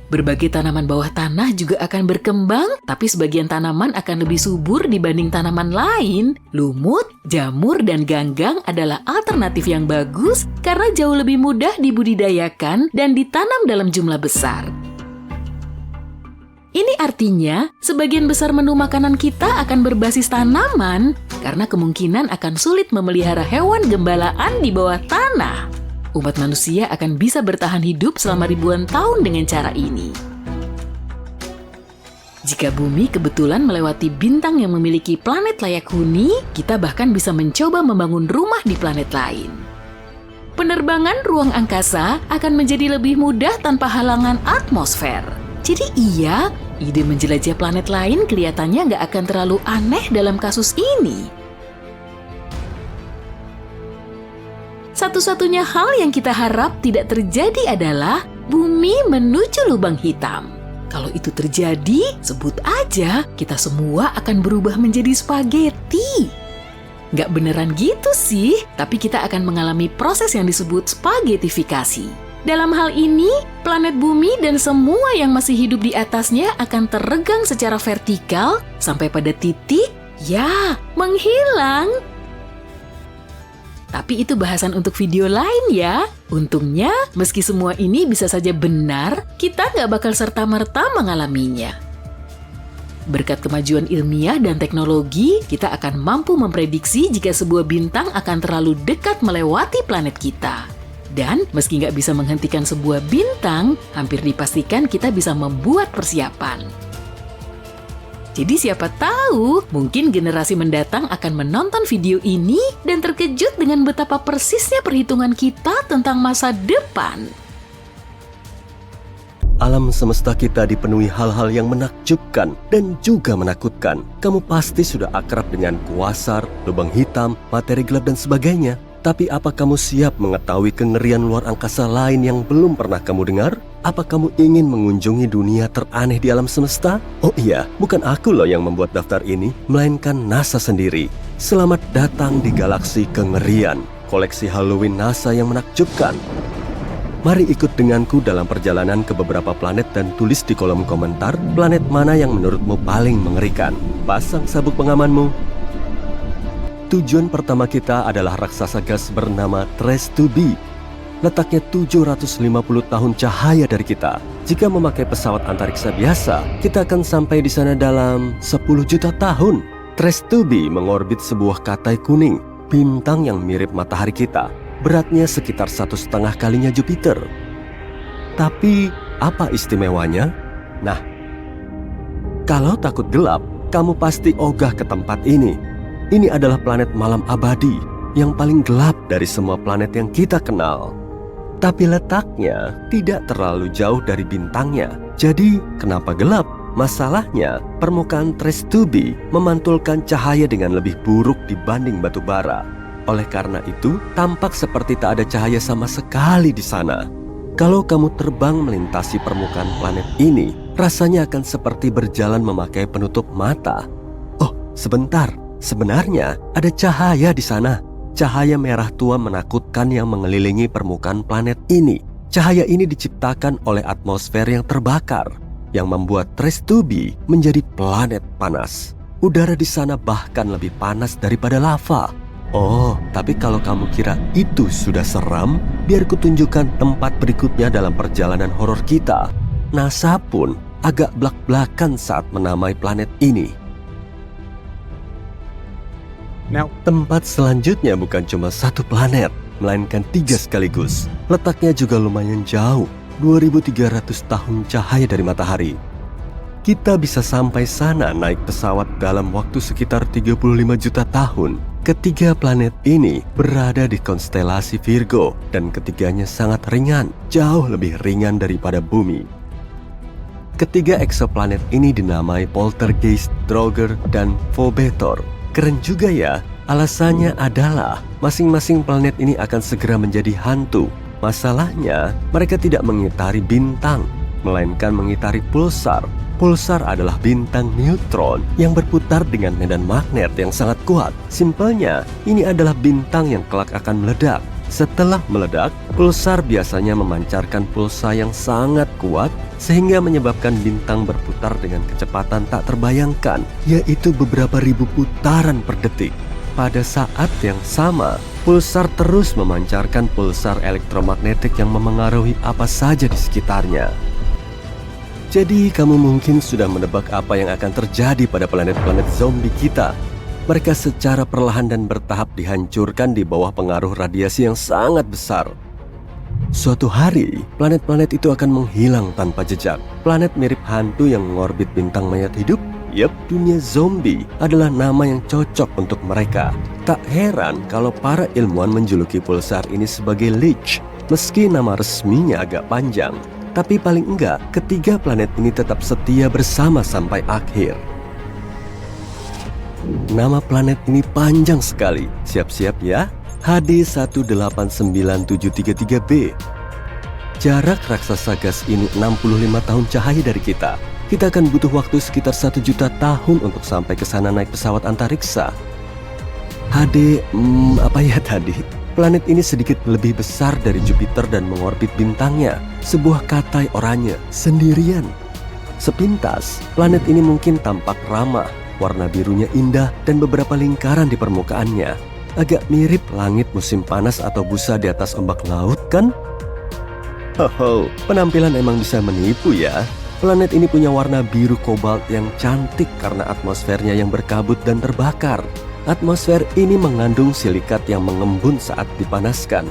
Berbagai tanaman bawah tanah juga akan berkembang, tapi sebagian tanaman akan lebih subur dibanding tanaman lain. Lumut, jamur, dan ganggang adalah alternatif yang bagus karena jauh lebih mudah dibudidayakan dan ditanam dalam jumlah besar. Ini artinya, sebagian besar menu makanan kita akan berbasis tanaman karena kemungkinan akan sulit memelihara hewan gembalaan di bawah tanah. Umat manusia akan bisa bertahan hidup selama ribuan tahun dengan cara ini. Jika bumi kebetulan melewati bintang yang memiliki planet layak huni, kita bahkan bisa mencoba membangun rumah di planet lain. Penerbangan ruang angkasa akan menjadi lebih mudah tanpa halangan atmosfer. Jadi iya, ide menjelajah planet lain kelihatannya nggak akan terlalu aneh dalam kasus ini. Satu-satunya hal yang kita harap tidak terjadi adalah bumi menuju lubang hitam. Kalau itu terjadi, sebut aja kita semua akan berubah menjadi spaghetti. Nggak beneran gitu sih, tapi kita akan mengalami proses yang disebut spaghettifikasi. Dalam hal ini, planet bumi dan semua yang masih hidup di atasnya akan terregang secara vertikal sampai pada titik, menghilang. Tapi itu bahasan untuk video lain ya. Untungnya, meski semua ini bisa saja benar, kita nggak bakal serta-merta mengalaminya. Berkat kemajuan ilmiah dan teknologi, kita akan mampu memprediksi jika sebuah bintang akan terlalu dekat melewati planet kita. Dan meski nggak bisa menghentikan sebuah bintang, hampir dipastikan kita bisa membuat persiapan. Jadi siapa tahu, mungkin generasi mendatang akan menonton video ini dan terkejut dengan betapa persisnya perhitungan kita tentang masa depan. Alam semesta kita dipenuhi hal-hal yang menakjubkan dan juga menakutkan. Kamu pasti sudah akrab dengan kuasar, lubang hitam, materi gelap, dan sebagainya. Tapi apa kamu siap mengetahui kengerian luar angkasa lain yang belum pernah kamu dengar? Apa kamu ingin mengunjungi dunia teraneh di alam semesta? Oh iya, bukan aku loh yang membuat daftar ini, melainkan NASA sendiri. Selamat datang di galaksi kengerian, koleksi Halloween NASA yang menakjubkan. Mari ikut denganku dalam perjalanan ke beberapa planet dan tulis di kolom komentar planet mana yang menurutmu paling mengerikan. Pasang sabuk pengamanmu. Tujuan pertama kita adalah raksasa gas bernama Trace 2B. Letaknya 750 tahun cahaya dari kita. Jika memakai pesawat antariksa biasa, kita akan sampai di sana dalam 10 juta tahun. Trace 2B mengorbit sebuah katai kuning, bintang yang mirip matahari kita. Beratnya sekitar 1,5 kalinya Jupiter. Tapi, apa istimewanya? Nah, kalau takut gelap, kamu pasti ogah ke tempat ini. Ini adalah planet malam abadi yang paling gelap dari semua planet yang kita kenal. Tapi letaknya tidak terlalu jauh dari bintangnya. Jadi, kenapa gelap? Masalahnya, permukaan Trace 2B memantulkan cahaya dengan lebih buruk dibanding batu bara. Oleh karena itu, tampak seperti tak ada cahaya sama sekali di sana. Kalau kamu terbang melintasi permukaan planet ini, rasanya akan seperti berjalan memakai penutup mata. Oh, sebentar. Sebenarnya ada cahaya di sana. Cahaya merah tua menakutkan yang mengelilingi permukaan planet ini. Cahaya ini diciptakan oleh atmosfer yang terbakar, yang membuat Trace 2B menjadi planet panas. Udara di sana bahkan lebih panas daripada lava. Oh, tapi kalau kamu kira itu sudah seram, biar kutunjukkan tempat berikutnya dalam perjalanan horor kita. NASA pun agak blak-blakan saat menamai planet ini. Tempat selanjutnya bukan cuma satu planet, melainkan 3 sekaligus. Letaknya juga lumayan jauh, 2300 tahun cahaya dari matahari. Kita bisa sampai sana naik pesawat dalam waktu sekitar 35 juta tahun. Ketiga planet ini berada di konstelasi Virgo dan ketiganya sangat ringan, jauh lebih ringan daripada bumi. Ketiga eksoplanet ini dinamai Poltergeist, Draugr, dan Phobetor. Keren juga ya, alasannya adalah masing-masing planet ini akan segera menjadi hantu. Masalahnya, mereka tidak mengitari bintang, melainkan mengitari pulsar. Pulsar adalah bintang neutron yang berputar dengan medan magnet yang sangat kuat. Simpelnya, ini adalah bintang yang kelak akan meledak. Setelah meledak, pulsar biasanya memancarkan pulsa yang sangat kuat sehingga menyebabkan bintang berputar dengan kecepatan tak terbayangkan, yaitu beberapa ribu putaran per detik. Pada saat yang sama, pulsar terus memancarkan pulsar elektromagnetik yang memengaruhi apa saja di sekitarnya. Jadi kamu mungkin sudah menebak apa yang akan terjadi pada planet-planet zombie kita. Mereka secara perlahan dan bertahap dihancurkan di bawah pengaruh radiasi yang sangat besar. Suatu hari, planet-planet itu akan menghilang tanpa jejak. Planet mirip hantu yang mengorbit bintang mayat hidup. Yep, dunia zombie adalah nama yang cocok untuk mereka. Tak heran kalau para ilmuwan menjuluki pulsar ini sebagai Lich, meski nama resminya agak panjang. Tapi paling enggak, ketiga planet ini tetap setia bersama sampai akhir. Nama planet ini panjang sekali. Siap-siap ya. HD 189733b. Jarak raksasa gas ini 65 tahun cahaya dari kita. Kita akan butuh waktu sekitar 1 juta tahun untuk sampai ke sana naik pesawat antariksa. HD, apa ya tadi? Planet ini sedikit lebih besar dari Jupiter dan mengorbit bintangnya, sebuah katai oranye, sendirian. Sepintas, planet ini mungkin tampak ramah, warna birunya indah dan beberapa lingkaran di permukaannya. Agak mirip langit musim panas atau busa di atas ombak laut, kan? Hoho, penampilan emang bisa menipu ya. Planet ini punya warna biru kobalt yang cantik karena atmosfernya yang berkabut dan terbakar. Atmosfer ini mengandung silikat yang mengembun saat dipanaskan.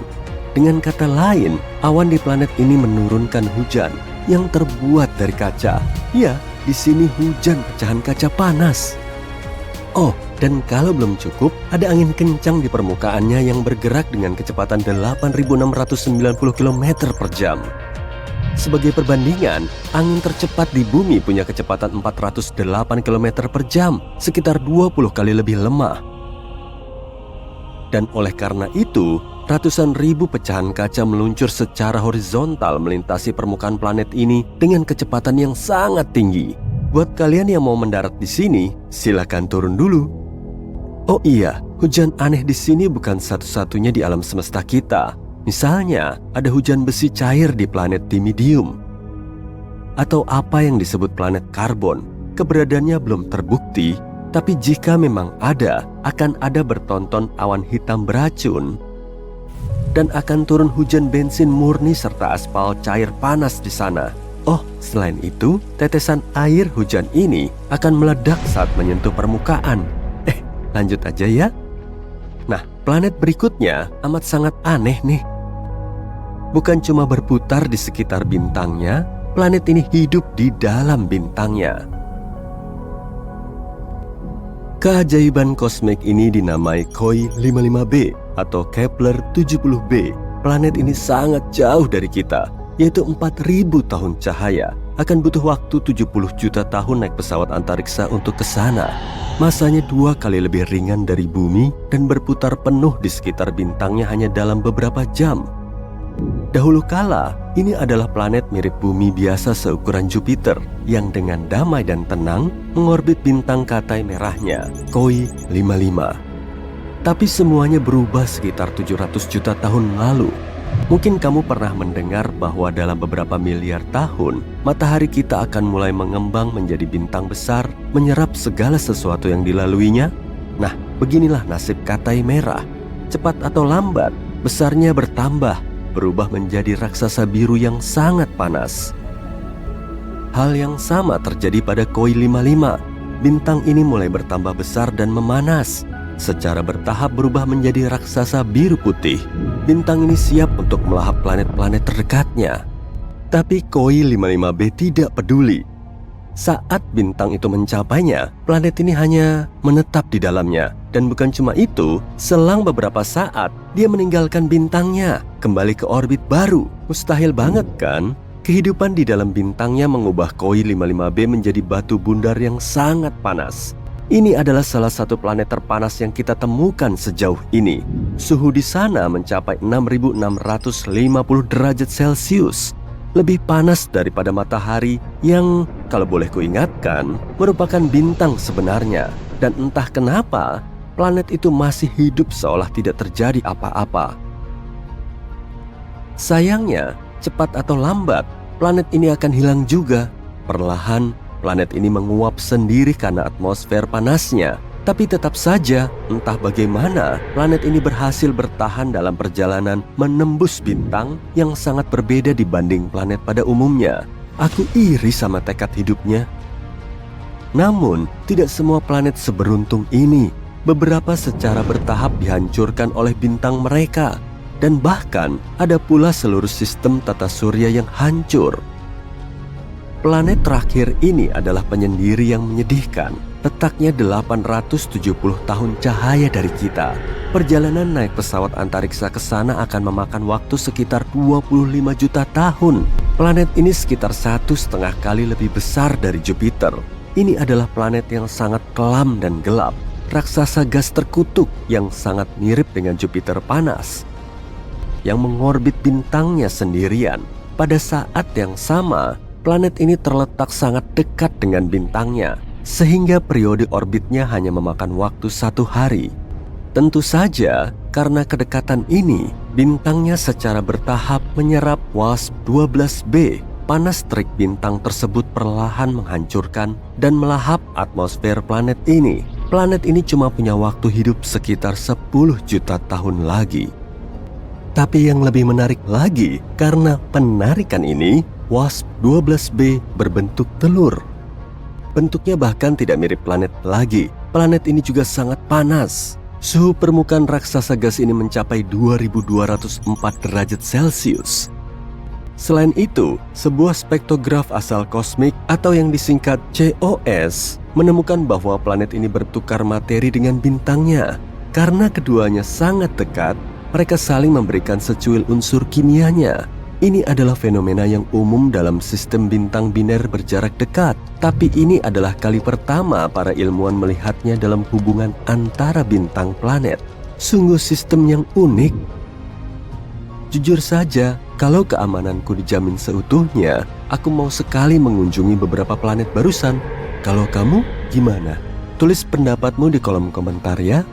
Dengan kata lain, awan di planet ini menurunkan hujan yang terbuat dari kaca. Ya, di sini hujan pecahan kaca panas. Oh, dan kalau belum cukup, ada angin kencang di permukaannya yang bergerak dengan kecepatan 8.690 km per jam. Sebagai perbandingan, angin tercepat di bumi punya kecepatan 408 km per jam, sekitar 20 kali lebih lemah. Dan oleh karena itu, ratusan ribu pecahan kaca meluncur secara horizontal melintasi permukaan planet ini dengan kecepatan yang sangat tinggi. Buat kalian yang mau mendarat di sini, silakan turun dulu. Oh iya, hujan aneh di sini bukan satu-satunya di alam semesta kita. Misalnya, ada hujan besi cair di planet Timidium. Atau apa yang disebut planet karbon. Keberadaannya belum terbukti, tapi jika memang ada, akan ada bertonton awan hitam beracun. Dan akan turun hujan bensin murni serta aspal cair panas di sana. Oh, selain itu, tetesan air hujan ini akan meledak saat menyentuh permukaan. Lanjut aja ya. Nah, planet berikutnya amat sangat aneh nih. Bukan cuma berputar di sekitar bintangnya, planet ini hidup di dalam bintangnya. Keajaiban kosmik ini dinamai KOI 55b atau Kepler 70b. Planet ini sangat jauh dari kita, yaitu 4.000 tahun cahaya. Akan butuh waktu 70 juta tahun naik pesawat antariksa untuk ke sana. Masanya 2 kali lebih ringan dari bumi dan berputar penuh di sekitar bintangnya hanya dalam beberapa jam. Dahulu kala, ini adalah planet mirip bumi biasa seukuran Jupiter yang dengan damai dan tenang mengorbit bintang katai merahnya, KOI 55. Tapi semuanya berubah sekitar 700 juta tahun lalu. Mungkin kamu pernah mendengar bahwa dalam beberapa miliar tahun, matahari kita akan mulai mengembang menjadi bintang besar, menyerap segala sesuatu yang dilaluinya. Nah, beginilah nasib katai merah. Cepat atau lambat, besarnya bertambah, berubah menjadi raksasa biru yang sangat panas. Hal yang sama terjadi pada KOI 55. Bintang ini mulai bertambah besar dan memanas. secara bertahap berubah menjadi raksasa biru putih. Bintang ini siap untuk melahap planet-planet terdekatnya. Tapi Koi 55b tidak peduli. Saat bintang itu mencapainya, planet ini hanya menetap di dalamnya. Dan bukan cuma itu, selang beberapa saat, dia meninggalkan bintangnya, kembali ke orbit baru. Mustahil banget kan? Kehidupan di dalam bintangnya mengubah Koi 55b menjadi batu bundar yang sangat panas. Ini adalah salah satu planet terpanas yang kita temukan sejauh ini. Suhu di sana mencapai 6.650 derajat Celcius. Lebih panas daripada matahari yang, kalau boleh kuingatkan, merupakan bintang sebenarnya. Dan entah kenapa, planet itu masih hidup seolah tidak terjadi apa-apa. Sayangnya, cepat atau lambat, planet ini akan hilang juga. Perlahan, planet ini menguap sendiri karena atmosfer panasnya. Tapi tetap saja, entah bagaimana, planet ini berhasil bertahan dalam perjalanan menembus bintang yang sangat berbeda dibanding planet pada umumnya. Aku iri sama tekad hidupnya. Namun, tidak semua planet seberuntung ini. Beberapa secara bertahap dihancurkan oleh bintang mereka. Dan bahkan, ada pula seluruh sistem tata surya yang hancur. Planet terakhir ini adalah penyendiri yang menyedihkan. Letaknya 870 tahun cahaya dari kita. Perjalanan naik pesawat antariksa ke sana akan memakan waktu sekitar 25 juta tahun. Planet ini sekitar 1,5 kali lebih besar dari Jupiter. Ini adalah planet yang sangat kelam dan gelap. Raksasa gas terkutuk yang sangat mirip dengan Jupiter panas, yang mengorbit bintangnya sendirian. Pada saat yang sama, planet ini terletak sangat dekat dengan bintangnya, sehingga periode orbitnya hanya memakan waktu 1 hari. Tentu saja, karena kedekatan ini, bintangnya secara bertahap menyerap WASP-12b. Panas terik bintang tersebut perlahan menghancurkan dan melahap atmosfer planet ini. Planet ini cuma punya waktu hidup sekitar 10 juta tahun lagi. Tapi yang lebih menarik lagi, karena penarikan ini, WASP-12b berbentuk telur. Bentuknya bahkan tidak mirip planet lagi. Planet ini juga sangat panas. Suhu permukaan raksasa gas ini mencapai 2204 derajat Celcius. Selain itu, sebuah spektrograf asal kosmik atau yang disingkat COS menemukan bahwa planet ini bertukar materi dengan bintangnya. Karena keduanya sangat dekat, mereka saling memberikan secuil unsur kimianya. Ini adalah fenomena yang umum dalam sistem bintang biner berjarak dekat. Tapi ini adalah kali pertama para ilmuwan melihatnya dalam hubungan antara bintang planet. Sungguh sistem yang unik. Jujur saja, kalau keamananku dijamin seutuhnya, aku mau sekali mengunjungi beberapa planet barusan. Kalau kamu, gimana? Tulis pendapatmu di kolom komentar ya.